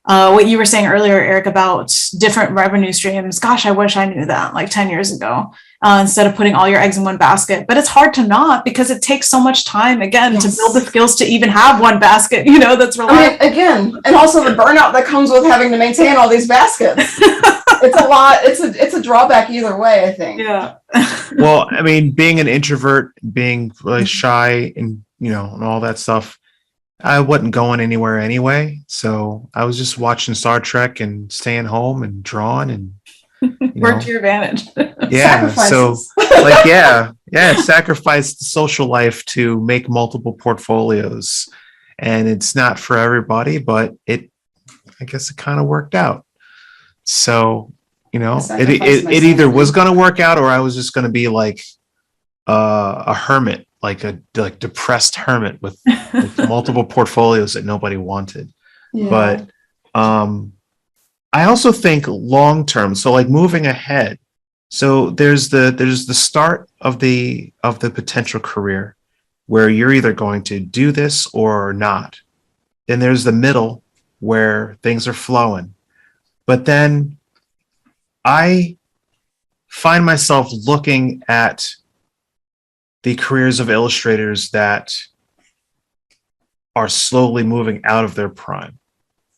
what you were saying earlier, Eric, about different revenue streams. Gosh, I wish I knew that like 10 years ago. Instead of putting all your eggs in one basket. But it's hard to not, because it takes so much time, again, to build the skills to even have one basket, you know, that's reliable.
I mean, again, and also the burnout that comes with having to maintain all these baskets. It's a lot. It's a drawback either way, I think.
Yeah.
Well, I mean, being an introvert, being really shy and, you know, and all that stuff, I wasn't going anywhere anyway. So I was just watching Star Trek and staying home and drawing and,
work to your advantage.
Yeah. So like, yeah, sacrifice the social life to make multiple portfolios. And it's not for everybody, but I guess it kind of worked out. So, you know, it either was going to work out, or I was just going to be like a hermit, like a depressed hermit with multiple portfolios that nobody wanted. Yeah. But I also think long term. So like moving ahead. So there's the start of the potential career where you're either going to do this or not. Then there's the middle where things are flowing. But then I find myself looking at the careers of illustrators that are slowly moving out of their prime.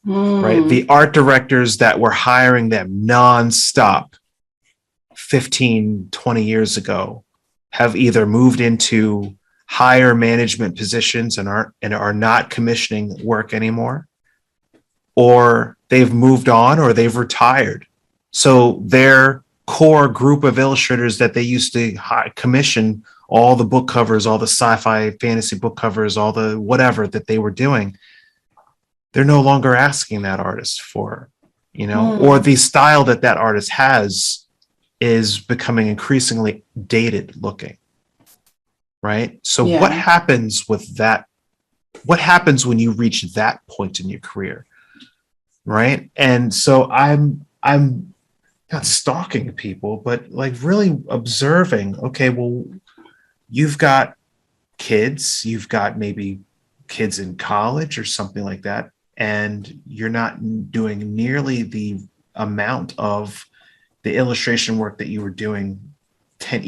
Right? The art directors that were hiring them nonstop 15, 20 years ago have either moved into higher management positions and are not commissioning work anymore, or they've moved on, or they've retired. So their core group of illustrators that they used to commission all the book covers, all the sci-fi fantasy book covers, all the whatever that they were doing, they're no longer asking that artist for, you know, or the style that artist has is becoming increasingly dated looking. Right. So what happens with that? What happens when you reach that point in your career? Right. And so I'm not stalking people, but like really observing, okay, well, you've got kids, you've got maybe kids in college or something like that, and you're not doing nearly the amount of the illustration work that you were doing 10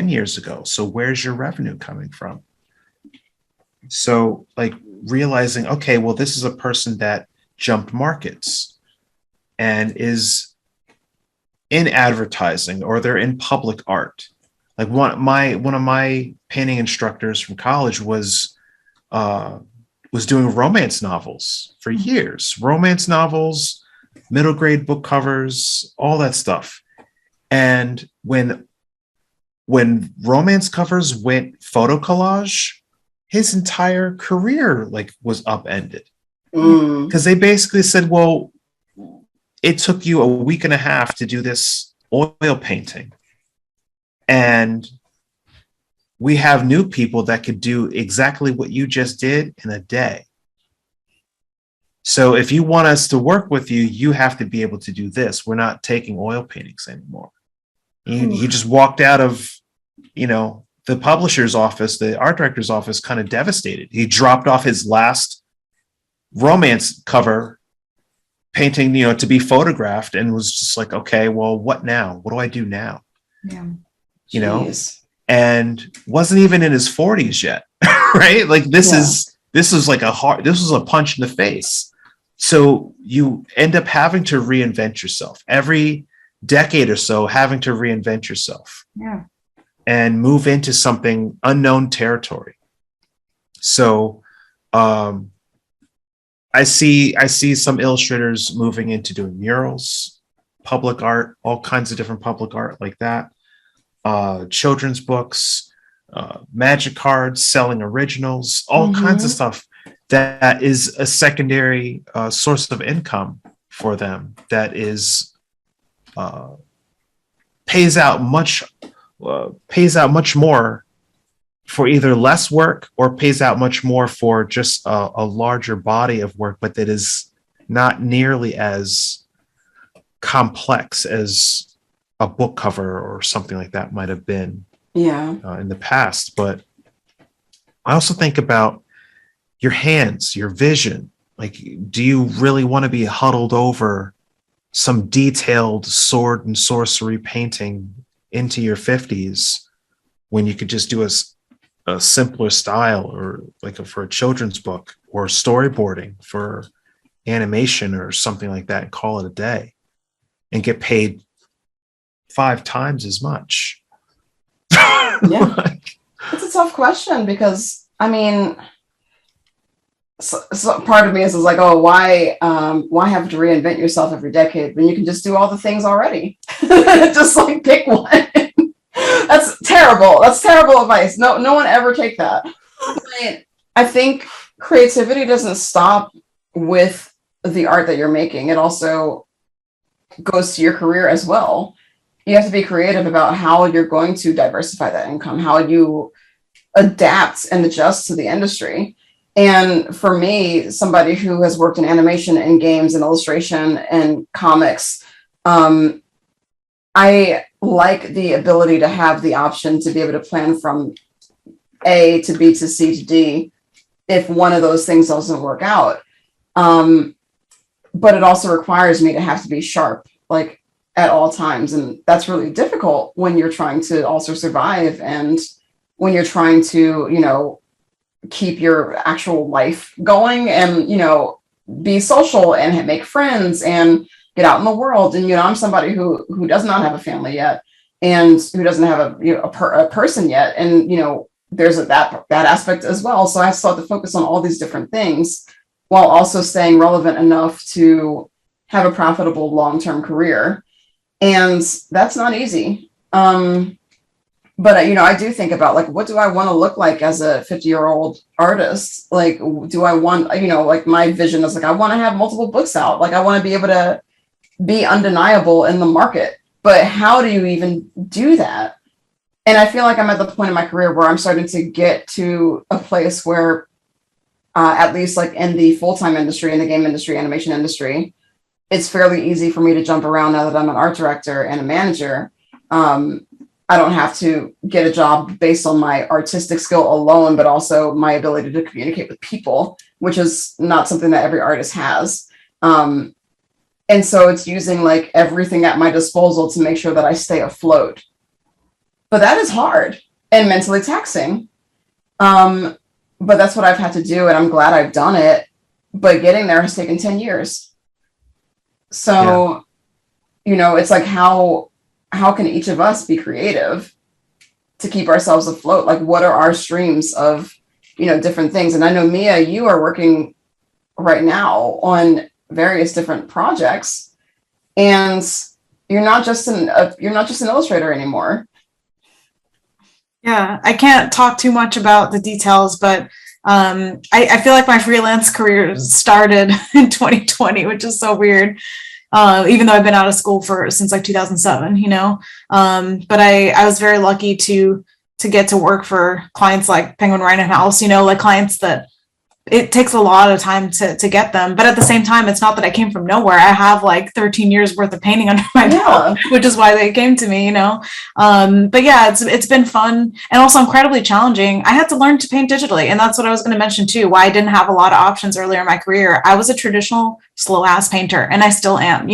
years ago. So where's your revenue coming from? So like realizing, okay, well, this is a person that jumped markets and is in advertising, or they're in public art. Like one of my painting instructors from college was doing romance novels for years. Romance novels, middle grade book covers, all that stuff. And when romance covers went photo collage, his entire career like was upended. Because they basically said, well, it took you a week and a half to do this oil painting, and we have new people that could do exactly what you just did in a day. So if you want us to work with you, you have to be able to do this. We're not taking oil paintings anymore. He just walked out of, you know, the publisher's office, the art director's office, kind of devastated. He dropped off his last romance cover painting, you know, to be photographed, and was just like, okay, well, what now? What do I do now?
Yeah.
You know, and wasn't even in his 40s yet, right? Like this is like this was a punch in the face. So you end up having to reinvent yourself every decade or so, having to reinvent yourself and move into something unknown territory. So I see some illustrators moving into doing murals, public art, all kinds of different public art like that, children's books, magic cards, selling originals, all kinds of stuff. that is a secondary source of income for them, that is pays out much more for either less work, or pays out much more for just a larger body of work, but that is not nearly as complex as a book cover or something like that might have been in the past. But I also think about your hands, your vision. Like, do you really want to be huddled over some detailed sword and sorcery painting into your 50s when you could just do a simpler style, or like for a children's book, or storyboarding for animation or something like that, and call it a day and get paid 5 times as much?
Yeah. It's a tough question, because I mean, so part of me is like, oh, why have to reinvent yourself every decade when you can just do all the things already? Just like pick one. That's terrible. That's terrible advice. No one ever take that. But I think creativity doesn't stop with the art that you're making. It also goes to your career as well. You have to be creative about how you're going to diversify that income, how you adapt and adjust to the industry. And for me, somebody who has worked in animation and games and illustration and comics, I like the ability to have the option to be able to plan from A to B to C to D if one of those things doesn't work out. But it also requires me to have to be sharp, like at all times. And that's really difficult when you're trying to also survive, and when you're trying to, keep your actual life going, and, be social and make friends and get out in the world. And, I'm somebody who does not have a family yet, and who doesn't have a person yet. And, there's that aspect as well. So I still have to focus on all these different things while also staying relevant enough to have a profitable long-term career. And that's not easy. But, I do think about, like, what do I want to look like as a 50-year-old artist? Like, do I want, like, my vision is like, I want to have multiple books out. Like, I want to be able to be undeniable in the market. But how do you even do that? And I feel like I'm at the point in my career where I'm starting to get to a place where, at least like in the full-time industry, in the game industry, animation industry, it's fairly easy for me to jump around now that I'm an art director and a manager. I don't have to get a job based on my artistic skill alone, but also my ability to communicate with people, which is not something that every artist has. And so it's using like everything at my disposal to make sure that I stay afloat. But that is hard and mentally taxing. But that's what I've had to do, and I'm glad I've done it. But getting there has taken 10 years. So, it's like, how can each of us be creative to keep ourselves afloat? Like, what are our streams of, different things? And I know, Mia, you are working right now on various different projects, and you're not just an illustrator anymore.
Yeah, I can't talk too much about the details, but I feel like my freelance career started in 2020, which is so weird. Even though I've been out of school since like 2007, but I was very lucky to get to work for clients like Penguin Random House, like clients that it takes a lot of time to get them. But at the same time, it's not that I came from nowhere. I have like 13 years worth of painting under my belt, which is why they came to me, But yeah, it's been fun and also incredibly challenging. I had to learn to paint digitally. And that's what I was going to mention too, why I didn't have a lot of options earlier in my career. I was a traditional slow ass painter, and I still am,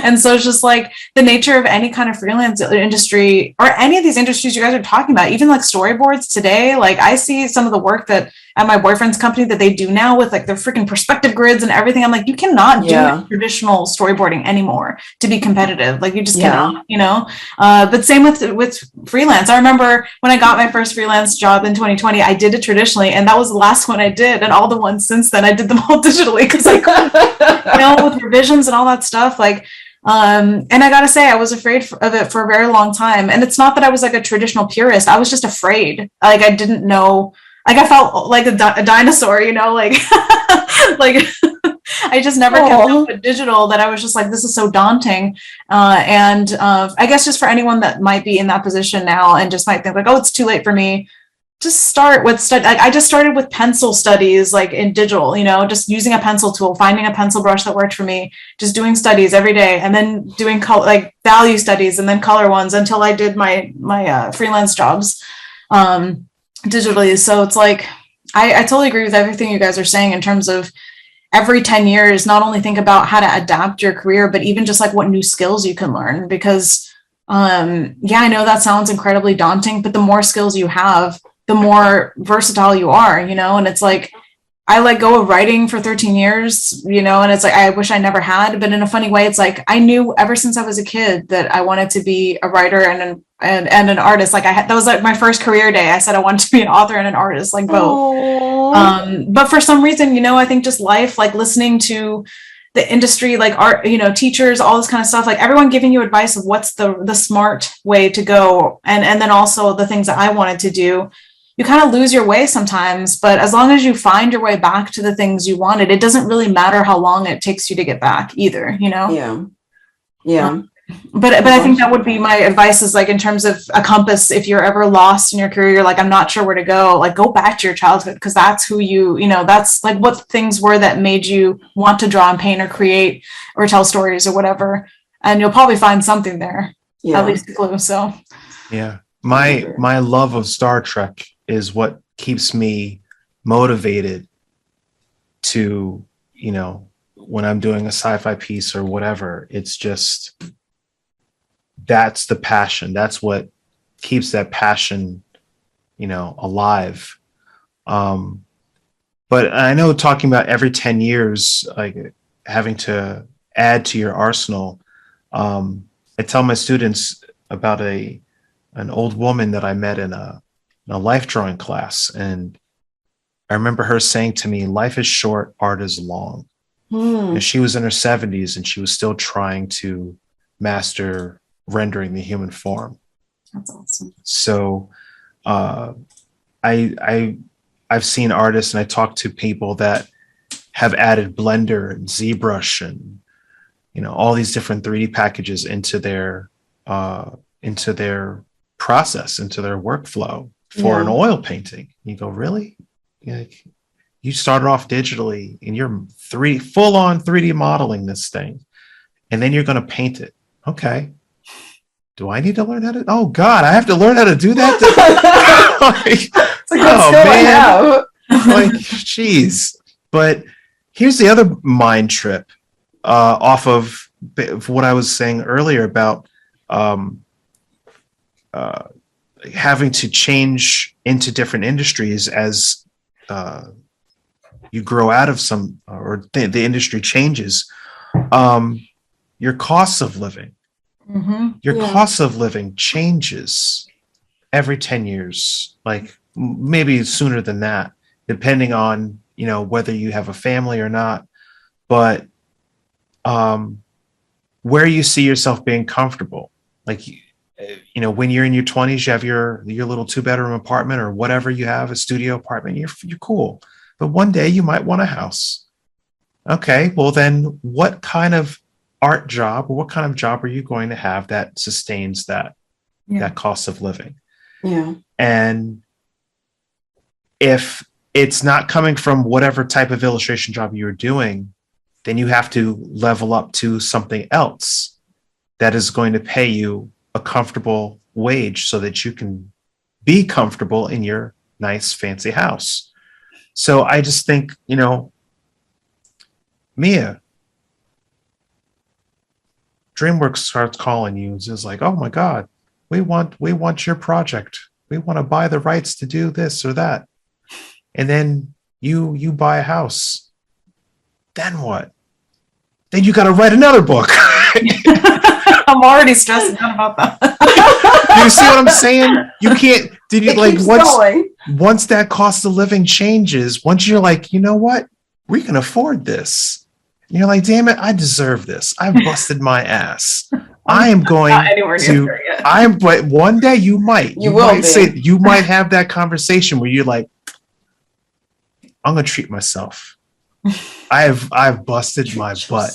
And so it's just like the nature of any kind of freelance industry, or any of these industries you guys are talking about, even like storyboards today. Like, I see some of the work that at my boyfriend's company that they do now with like their freaking perspective grids and everything. I'm like, you cannot do traditional storyboarding anymore to be competitive. Like, you just cannot, but same with freelance. I remember when I got my first freelance job in 2020, I did it traditionally, and that was the last one I did. And all the ones since then, I did them all digitally, because I couldn't, with revisions and all that stuff. Like, and I gotta say, I was afraid of it for a very long time. And it's not that I was like a traditional purist. I was just afraid. Like, I didn't know like I felt like a dinosaur, you know, like like I just never kept up with digital, that I was just like, this is so daunting. And I guess just for anyone that might be in that position now and just might think like, oh, it's too late for me, just start with study. Like, I just started with pencil studies, like in digital, you know, just using a pencil tool, finding a pencil brush that worked for me, just doing studies every day, and then doing like value studies and then color ones until I did my freelance jobs digitally. So it's like, I totally agree with everything you guys are saying in terms of every 10 years, not only think about how to adapt your career, but even just like what new skills you can learn. Because yeah, I know that sounds incredibly daunting, but the more skills you have, the more versatile you are, you know. And it's like, I let go of writing for 13 years, you know, and it's like, I wish I never had, but in a funny way, it's like, I knew ever since I was a kid that I wanted to be a writer and an artist. Like that was like my first career day. I said I wanted to be an author and an artist, like both. But for some reason, you know, I think just life, like listening to the industry, like art, you know, teachers, all this kind of stuff, like everyone giving you advice of what's the smart way to go. And then also the things that I wanted to do, you kind of lose your way sometimes, but as long as you find your way back to the things you wanted, it doesn't really matter how long it takes you to get back either, you know?
Yeah.
But I think that would be my advice, is like in terms of a compass, if you're ever lost in your career, you're like, I'm not sure where to go, like go back to your childhood, because that's who you know, that's like what things were that made you want to draw and paint or create or tell stories or whatever. And you'll probably find something there, at least a clue. So
yeah, my love of Star Trek is what keeps me motivated to, you know, when I'm doing a sci-fi piece or whatever. It's just, that's the passion. That's what keeps that passion, you know, alive. But I know talking about every 10 years, like having to add to your arsenal. I tell my students about an old woman that I met in a life drawing class. And I remember her saying to me, life is short, art is long. And she was in her 70s and she was still trying to master rendering the human form.
that's awesome.
So I've seen artists, and I talk to people that have added Blender and ZBrush and, you know, all these different 3D packages into their process, into their workflow for an oil painting. You go, really? Like, you started off digitally and you're full on 3D modeling this thing, and then you're going to paint it. Okay. Do I need to learn how to? Oh God, I have to learn how to do that. Like, geez. But here's the other mind trip off of what I was saying earlier about having to change into different industries as you grow out of some, or the industry changes. Your costs of living. Cost of living changes every 10 years, like maybe sooner than that, depending on, you know, whether you have a family or not. But where you see yourself being comfortable, like, you know, when you're in your 20s, you have your little 2-bedroom apartment or whatever you have, a studio apartment, you're cool. But one day you might want a house. Okay, well then what kind of art job, or what kind of job are you going to have that sustains that cost of living? And if it's not coming from whatever type of illustration job you're doing, then you have to level up to something else that is going to pay you a comfortable wage so that you can be comfortable in your nice fancy house. So I just think, you know, Mia, DreamWorks starts calling you. It's just like, oh my God, we want your project. We want to buy the rights to do this or that. And then you buy a house. Then what? Then you got to write another book.
I'm already stressing out about that.
You see what I'm saying? You can't. Did you like once that cost of living changes? Once you're like, you know what, we can afford this. You're like, damn it, I deserve this. I've busted my ass. I am going to. But one day you might. You might say, you might have that conversation where you're like, I'm gonna treat myself. I've busted my butt.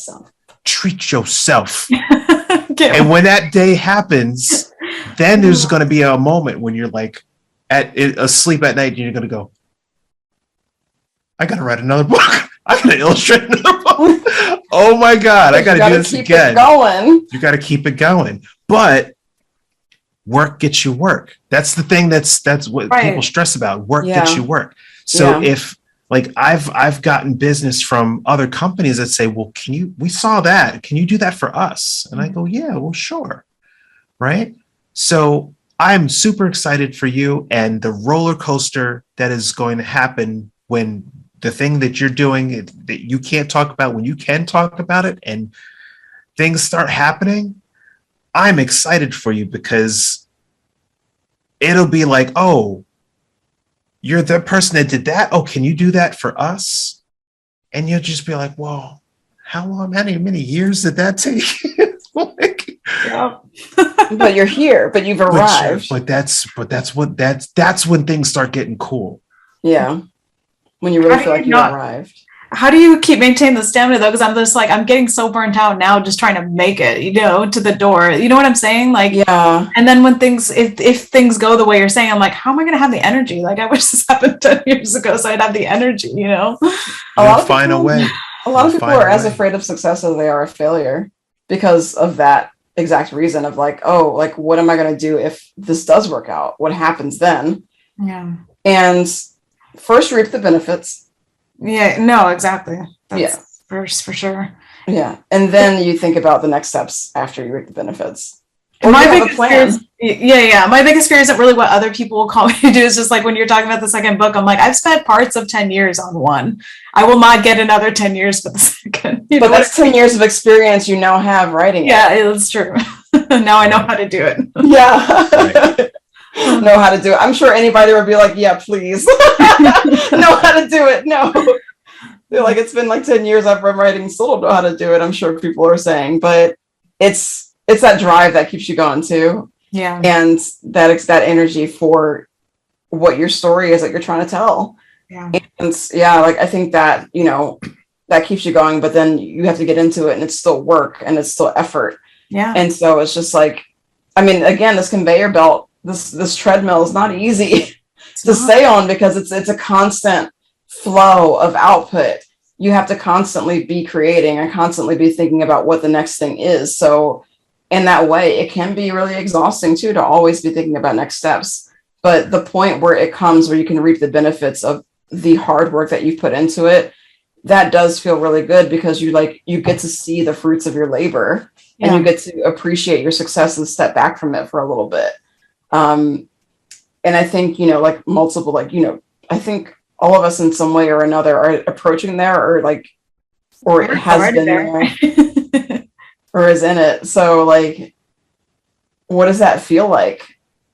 Treat yourself. And when that day happens, then there's going to be a moment when you're like asleep at night and you're going to go, I got to write another book. I got to illustrate another book. Oh my God, I got to do this again. You got to keep it going. But work gets you work. That's the thing that's what people stress about. Work gets you work. So if like I've gotten business from other companies that say, well, we saw that. Can you do that for us? And I go, yeah, well, sure. Right. So I'm super excited for you and the roller coaster that is going to happen when the thing that you're doing that you can't talk about, when you can talk about it and things start happening. I'm excited for you because it'll be like, oh, you're the person that did that. Oh, can you do that for us? And you'll just be like, well, how long, many years did that take? Like,
but you're here, but you've arrived.
But that's when things start getting cool.
Yeah. When you really feel like you arrived.
How do you keep maintaining the stamina though? Because I'm just like, I'm getting so burnt out now just trying to make it, to the door. You know what I'm saying? Like, yeah. And then when if things go the way you're saying, I'm like, how am I going to have the energy? Like, I wish this happened 10 years ago so I'd have the energy,
A lot of
people are as afraid of success as they are of failure because of that exact reason of like, oh, like, what am I going to do if this does work out? What happens then?
Yeah.
And first reap the benefits.
Yeah, no, exactly.
That's
first for sure.
Yeah. And then you think about the next steps after you reap the benefits.
My biggest fear isn't really what other people will call me to do. It's just like when you're talking about the second book, I'm like, I've spent parts of 10 years on one. I will not get another 10 years for the second.
But that's 10 years of experience you now have writing it.
Yeah, it's true. Now I know how to do it.
Yeah. Right. Know how to do it. I'm sure anybody would be like, yeah, please. Know how to do it. No. They're like, it's been like 10 years I've been writing, still don't know how to do it. I'm sure people are saying, but it's that drive that keeps you going too.
Yeah.
And that energy for what your story is that you're trying to tell.
Yeah.
And like I think that, that keeps you going, but then you have to get into it and it's still work and it's still effort.
Yeah.
And so it's just like, I mean, again, this conveyor belt, this treadmill is not easy to stay on because it's a constant flow of output. You have to constantly be creating and constantly be thinking about what the next thing is. So in that way, it can be really exhausting too, to always be thinking about next steps. But the point where it comes where you can reap the benefits of the hard work that you've put into it, that does feel really good because you get to see the fruits of your labor and you get to appreciate your success and step back from it for a little bit. And I think, I think all of us in some way or another are approaching there or it has been there or is in it. So like, what does that feel like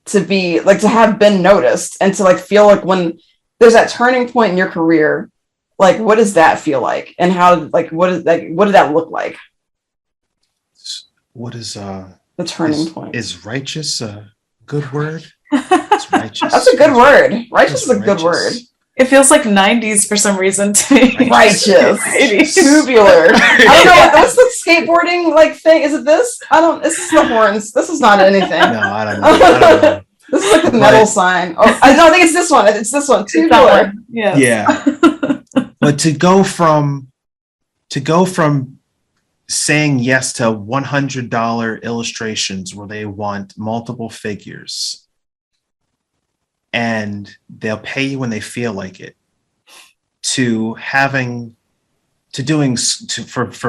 to be like, to have been noticed and to like, feel like when there's that turning point in your career, like, what does that feel like? And how, like, what did that look like?
What is,
the turning point?
Is righteous a good word? It's righteous.
That's a good word. Righteous is a good word.
It feels like 90s for some reason to me.
Righteous. Tubular. I don't know. What's the skateboarding like thing? Is it this? This is the horns. This is not anything.
No, I don't know.
This is like the metal sign. Oh, I don't think it's this one. It's this one. Tubular.
Yes.
Yeah. But to go from saying yes to $100 illustrations where they want multiple figures and they'll pay you when they feel like it, for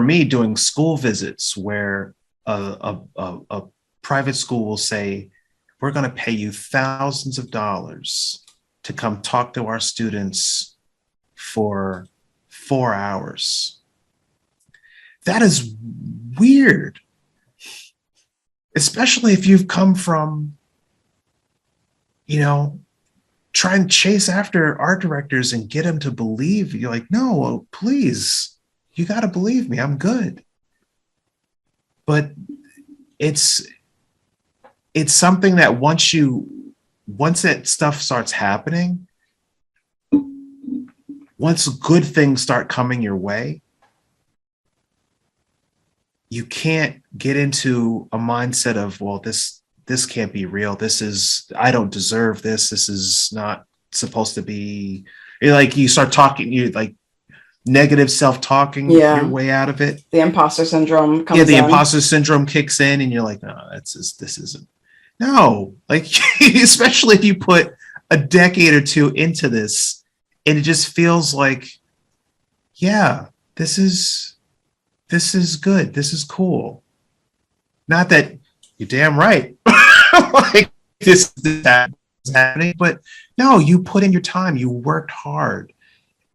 me doing school visits where a private school will say, we're going to pay you thousands of dollars to come talk to our students for 4 hours. That is weird, especially if you've come from, try and chase after art directors and get them to believe. You're like, no, please, you got to believe me. I'm good. But it's something that once that stuff starts happening, once good things start coming your way, you can't get into a mindset of, well, this can't be real. I don't deserve this. This is not supposed to be. Like you start talking, you like negative self-talking your way out of it.
The imposter syndrome comes
the imposter syndrome kicks in, and you're like, no, this isn't. No, like especially if you put a decade or two into this, and it just feels like, yeah, this is good. This is cool. Not that you're damn right. Like this is happening, but no, you put in your time, you worked hard,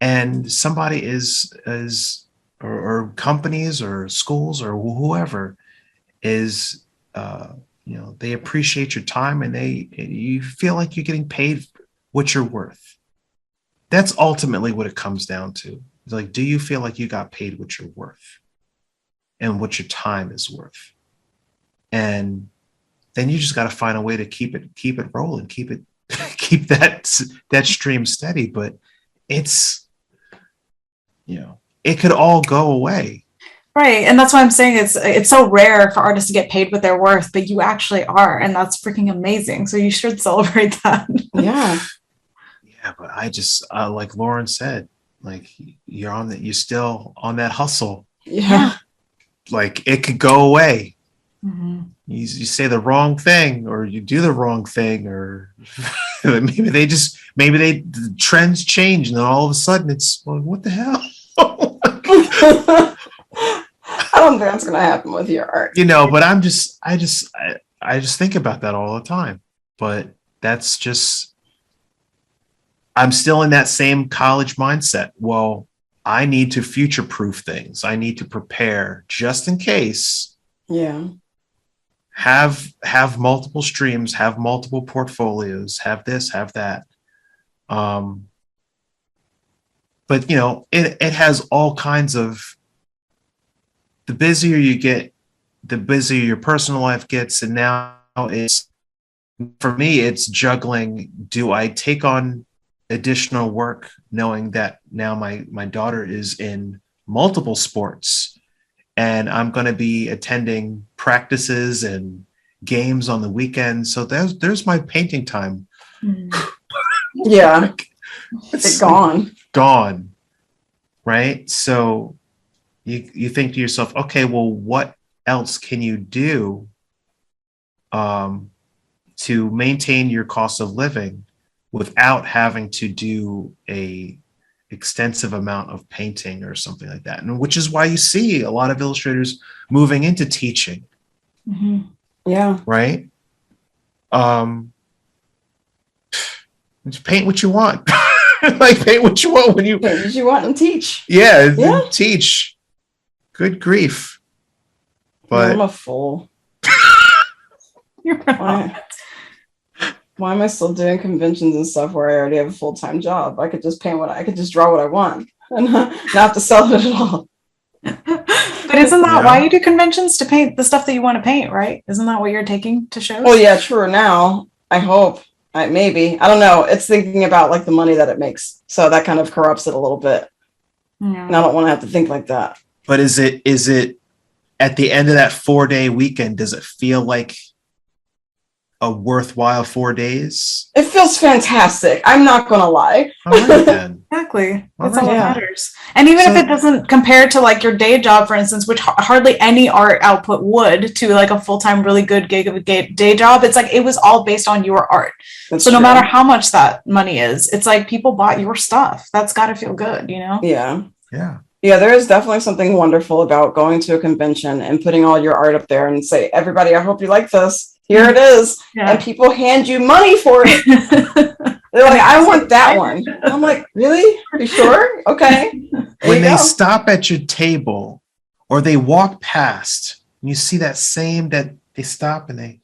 and somebody or companies or schools or whoever is, they appreciate your time, and you feel like you're getting paid what you're worth. That's ultimately what it comes down to. It's like, do you feel like you got paid what you're worth and what your time is worth? And then you just got to find a way to keep it rolling, keep that stream steady. But it's, it could all go away.
Right. And that's why I'm saying it's so rare for artists to get paid what they're worth, but you actually are. And that's freaking amazing. So you should celebrate that.
Yeah.
Yeah. But I just, like Lauren said, like you're still on that hustle.
Yeah.
Like it could go away.
Mm-hmm.
You say the wrong thing, or you do the wrong thing, or maybe the trends change, and then all of a sudden it's, well, what the hell?
I don't think that's going to happen with your art.
But I just think about that all the time. But that's just, I'm still in that same college mindset. Well, I need to future-proof things. I need to prepare just in case.
Yeah.
Have multiple streams, have multiple portfolios, have this, have that. But it has all kinds of, the busier you get, the busier your personal life gets. And now for me, it's juggling. Do I take on additional work knowing that now my daughter is in multiple sports, and I'm going to be attending practices and games on the weekend? So there's my painting time.
Yeah. It's
gone. Right. So you think to yourself, okay, well, what else can you do to maintain your cost of living without having to do a extensive amount of painting or something like that? And which is why you see a lot of illustrators moving into teaching.
Mm-hmm.
Yeah.
Right. Just paint what you want. Like paint what you want when you
paint what you want and teach.
Yeah. Teach. Good grief. But
I'm a fool. Why am I still doing conventions and stuff where I already have a full-time job? I could just draw what I want and not have to sell it at all.
But isn't that why you do conventions? To paint the stuff that you want to paint, right? Isn't that what you're taking to shows?
Well, yeah, true. Now, I hope. Maybe. I don't know. It's thinking about like the money that it makes. So that kind of corrupts it a little bit.
Yeah.
And I don't want to have to think like that.
But is it at the end of that 4-day weekend, does it feel like a worthwhile 4 days?
It feels fantastic. I'm not going to lie.
All right, then.
Exactly. That's
All
all
right.
that matters. And even if it doesn't compare to like your day job, for instance, which hardly any art output would, to like a full-time, really good gig of a day job, it's like it was all based on your art.
That's
so no
true.
matter how much that money is, it's like people bought your stuff. That's got to feel good,
Yeah.
Yeah.
Yeah, there is definitely something wonderful about going to a convention and putting all your art up there and say, everybody, I hope you like this. Here it is.
Yeah.
And people hand you money for it. They're like, I want that one. And I'm like, really? Are you sure? Okay.
When they stop at your table or they walk past, and you see that they stop and they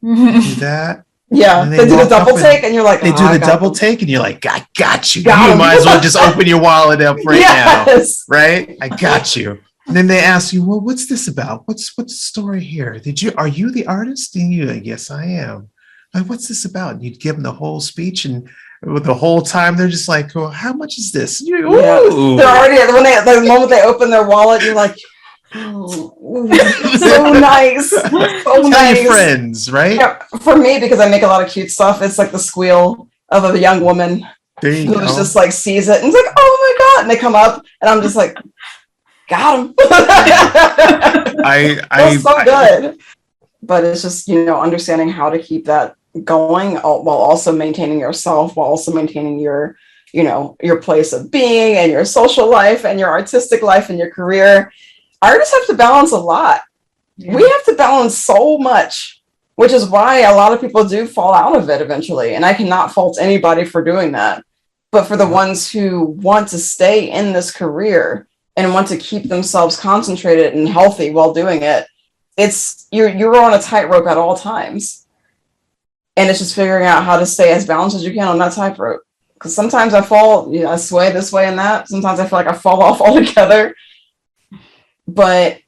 do that.
Yeah, they do the double take, and you're like,
they do the double take, and you're like, I got you.
Got
you
him.
might as well just open your wallet up right now, right? I got you. And then they ask you, well, what's this about? What's the story here? Are you the artist? And you're like, yes, I am. Like, what's this about? And you'd give them the whole speech, and But the whole time they're just like, well, how much is this?
Yeah. They're already the moment they open their wallet, you're like, oh, so nice. So
Tell
nice.
your friends, right?
Yeah, for me, because I make a lot of cute stuff, it's like the squeal of a young woman who's just like sees it and it's like, oh my God. And they come up and I'm just like, got him. That's so good. But it's just, understanding how to keep that going while also maintaining yourself, while also maintaining your place of being and your social life and your artistic life and your career. Artists have to balance a lot. Yeah. We have to balance so much, which is why a lot of people do fall out of it eventually. And I cannot fault anybody for doing that. But for the ones who want to stay in this career and want to keep themselves concentrated and healthy while doing it, you're on a tightrope at all times. And it's just figuring out how to stay as balanced as you can on that tightrope. Because sometimes I fall, I sway this way and that. Sometimes I feel like I fall off altogether. But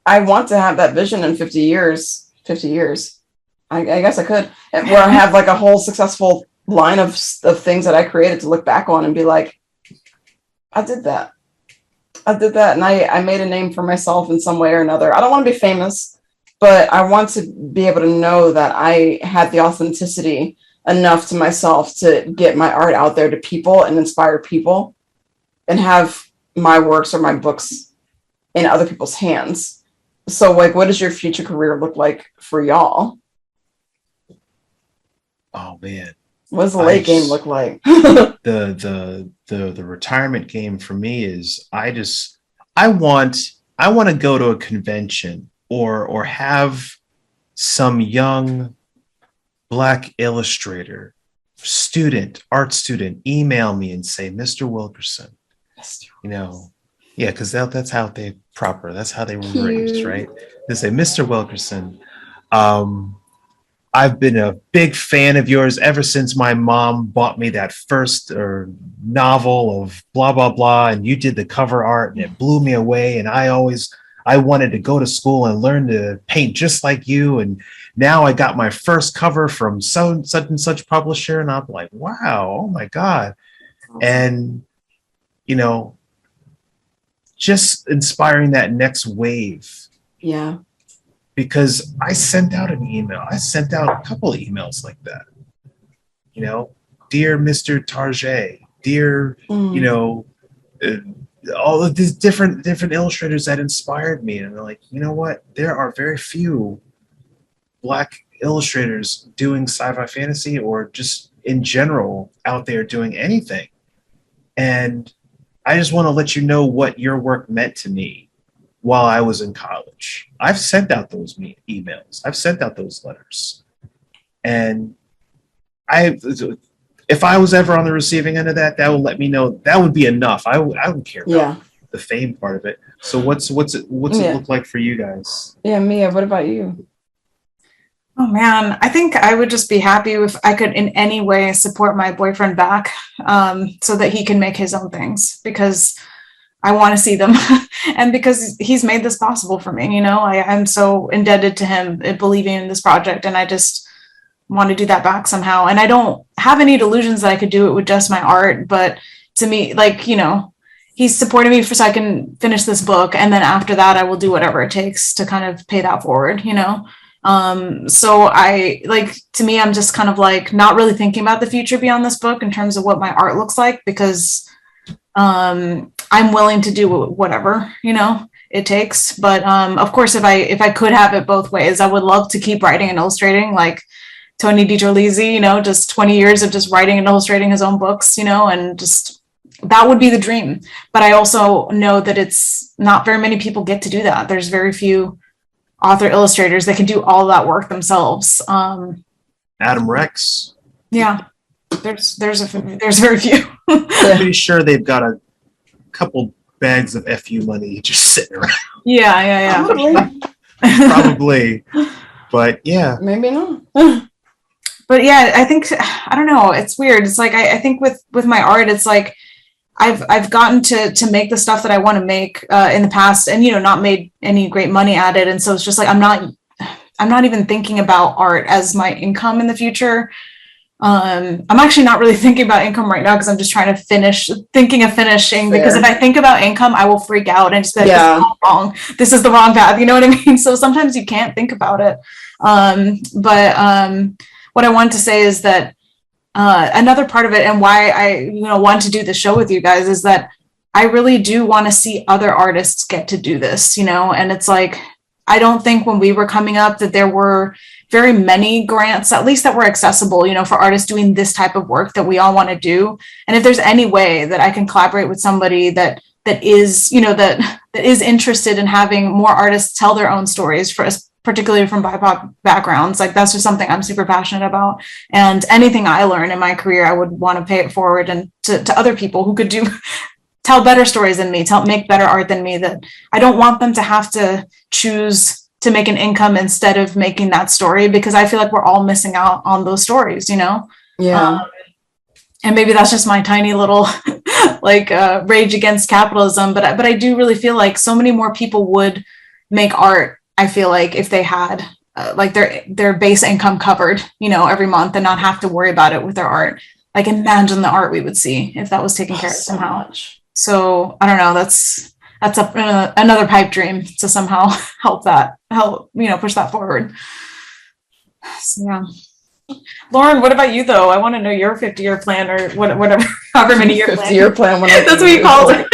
I want to have that vision in 50 years. I guess I could, where I have like a whole successful line of things that I created to look back on and be like, I did that. And I made a name for myself in some way or another. I don't want to be famous, but I want to be able to know that I had the authenticity enough to myself to get my art out there to people and inspire people and have my works or my books in other people's hands. So like, what does your future career look like for y'all?
Oh man.
What does the late game look like?
The retirement game for me is I want to go to a convention or have some young Black illustrator, art student email me and say, Mr. Wilkerson, because that's how they were raised, right? They say, Mr. Wilkerson, I've been a big fan of yours ever since my mom bought me that first novel of blah, blah, blah. And you did the cover art and it blew me away. And I wanted to go to school and learn to paint just like you. And now I got my first cover from such and such publisher. And I'm like, wow, oh my God. And, just inspiring that next wave.
Yeah.
Because I sent out an email. I sent out a couple of emails like that. Dear Mr. Target, dear, all of these different illustrators that inspired me. And they're like, you know what? There are very few Black illustrators doing sci-fi fantasy or just in general out there doing anything. And I just want to let you know what your work meant to me while I was in college. I've sent out those emails. I've sent out those letters. And if I was ever on the receiving end of that, that would let me know. That would be enough. I don't care about the fame part of it. So what's it look like for you guys?
Yeah, Mia, what about you?
Oh man, I think I would just be happy if I could in any way support my boyfriend back, so that he can make his own things, because I want to see them and because he's made this possible for me. I'm so indebted to him believing in this project, and I just want to do that back somehow. And I don't have any delusions that I could do it with just my art, but to me, he's supporting me so I can finish this book, and then after that I will do whatever it takes to kind of pay that forward. So to me, I'm just kind of not really thinking about the future beyond this book in terms of what my art looks like, because I'm willing to do whatever, it takes. But of course, if I could have it both ways, I would love to keep writing and illustrating like Tony DiGiorlisi, just 20 years of just writing and illustrating his own books, and just that would be the dream. But I also know that it's not very many people get to do that. There's very few author illustrators that can do all that work themselves.
Adam Rex.
Yeah, there's very few.
I'm pretty sure they've got a couple bags of FU money just sitting around.
Yeah.
Probably. But yeah.
Maybe not.
But yeah, I don't know. It's weird. It's like, I think with my art, it's like, I've gotten to make the stuff that I want to make in the past, and not made any great money at it, and so it's just like I'm not even thinking about art as my income in the future. I'm actually not really thinking about income right now because I'm just trying to thinking of finishing.
Fair.
Because if I think about income, I will freak out and just be like,
Yeah.
this is all wrong. This is the wrong path. You know what I mean? So sometimes you can't think about it. But what I wanted to say is that another part of it and why I want to do the show with you guys is that I really do want to see other artists get to do this, and it's like, I don't think when we were coming up that there were very many grants, at least that were accessible, for artists doing this type of work that we all want to do. And if there's any way that I can collaborate with somebody that is, that is interested in having more artists tell their own stories, particularly from BIPOC backgrounds, like that's just something I'm super passionate about. And anything I learn in my career, I would want to pay it forward and to other people who could tell better stories than me, make better art than me, that I don't want them to have to choose to make an income instead of making that story, because I feel like we're all missing out on those stories,
Yeah.
And maybe that's just my tiny little rage against capitalism, but I do really feel like so many more people would make art, I feel like, if they had their base income covered, every month, and not have to worry about it with their art. Like, imagine the art we would see if that was taken care of somehow. So I don't know, that's another pipe dream to somehow help push that forward. So, yeah. Lauren, what about you though? I want to know your 50-year plan, or whatever, however many year
50-year plan.
That's what you called it.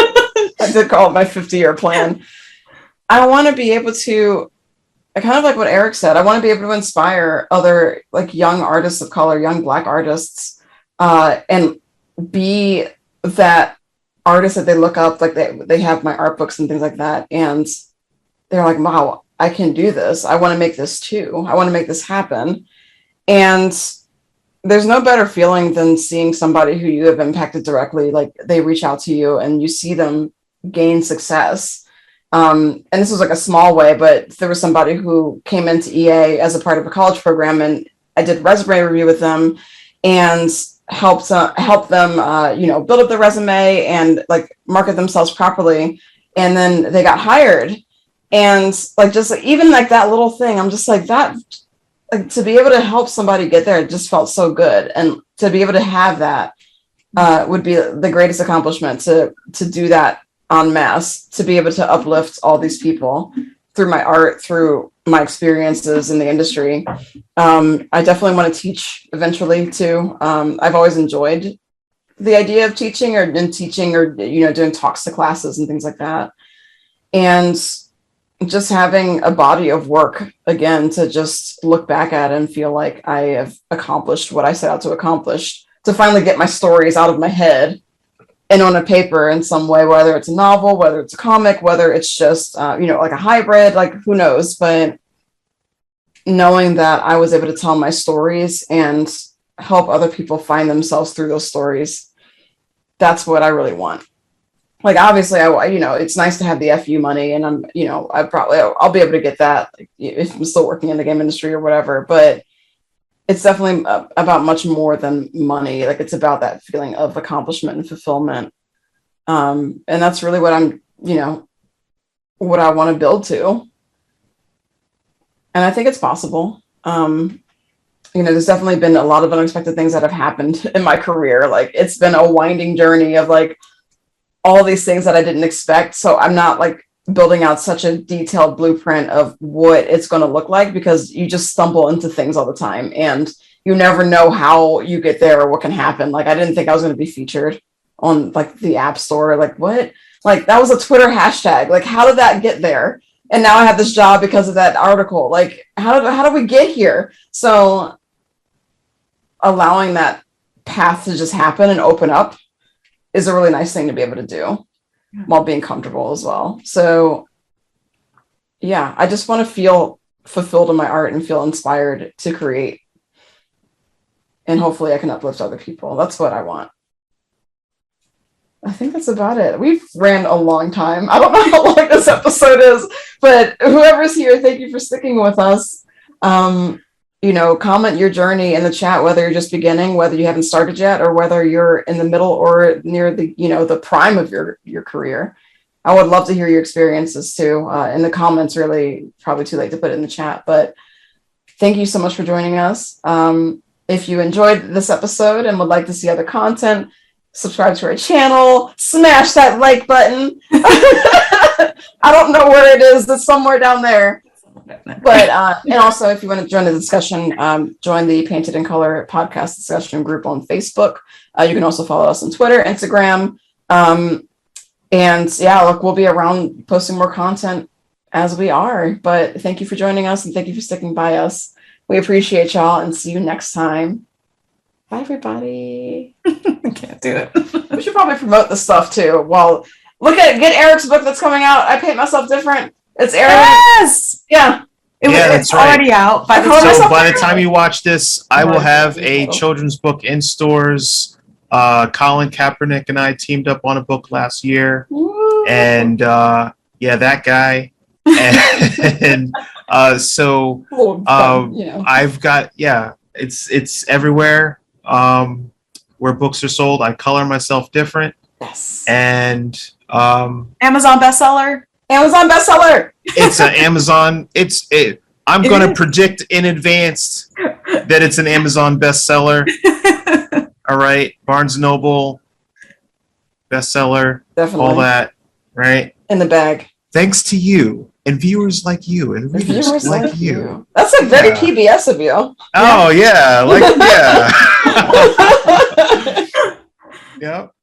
I did call it my 50-year plan. I want to be able to, kind of like what Eric said, I want to be able to inspire other young artists of color, young Black artists, and be that artist that they look up, they have my art books and things like that, and they're like, wow, I can do this. I want to make this too. I want to make this happen. And there's no better feeling than seeing somebody who you have impacted directly, they reach out to you and you see them gain success. And this was a small way, but there was somebody who came into EA as a part of a college program, and I did resume review with them and help them build up their resume and market themselves properly, and then they got hired. And even that little thing, I'm just that, to be able to help somebody get there, it just felt so good. And to be able to have that would be the greatest accomplishment, to do that en masse, to be able to uplift all these people through my art, through my experiences in the industry. I definitely want to teach eventually too. I've always enjoyed the idea of teaching or doing talks to classes and things like that. And just having a body of work again, to just look back at and feel like I have accomplished what I set out to accomplish, to finally get my stories out of my head and on a paper in some way, whether it's a novel, whether it's a comic, whether it's just, a hybrid, who knows, but knowing that I was able to tell my stories and help other people find themselves through those stories, that's what I really want. Obviously, it's nice to have the FU money, and I'll be able to get that if I'm still working in the game industry or whatever, but it's definitely about much more than money. It's about that feeling of accomplishment and fulfillment. And that's really what what I want to build to. And I think it's possible. There's definitely been a lot of unexpected things that have happened in my career. It's been a winding journey of all these things that I didn't expect. So I'm not building out such a detailed blueprint of what it's going to look like, because you just stumble into things all the time and you never know how you get there or what can happen. I didn't think I was going to be featured on the App Store. What? That was a Twitter hashtag. How did that get there? And now I have this job because of that article. How do we get here? So allowing that path to just happen and open up is a really nice thing to be able to do while being comfortable as well. So yeah, I just want to feel fulfilled in my art and feel inspired to create. And hopefully I can uplift other people. That's what I want. I think that's about it. We've ran a long time. I don't know how long this episode is, but whoever's here, thank you for sticking with us. Comment your journey in the chat, whether you're just beginning, whether you haven't started yet, or whether you're in the middle or near the prime of your career. I would love to hear your experiences too. In the comments, really, probably too late to put it in the chat, but thank you so much for joining us. if you enjoyed this episode and would like to see other content, subscribe to our channel, smash that like button. I don't know where it is. It's somewhere down there. But and also, if you want to join the discussion, join the Painted in Color podcast discussion group on Facebook. You can also follow us on Twitter, Instagram. And yeah, look, we'll be around posting more content as we are. But thank you for joining us and thank you for sticking by us. We appreciate y'all and see you next time. Bye, everybody.
I can't do it.
We should probably promote this stuff too. Well, get Eric's book that's coming out. I Paint Myself Different. It's Eric.
Yes.
Yeah.
It's already out.
By the time you watch this, I will have a children's book in stores. Colin Kaepernick and I teamed up on a book last year.
Woo.
And that guy. And so I've got it's everywhere where books are sold. I color myself different.
Yes.
And
Amazon bestseller.
It's an Amazon. I'm going to predict in advance that it's an Amazon bestseller. All right, Barnes & Noble bestseller. Definitely. All that, right?
In the bag.
Thanks to you and viewers like you and readers like you.
That's like very PBS of you.
Oh yeah, yeah. Yep.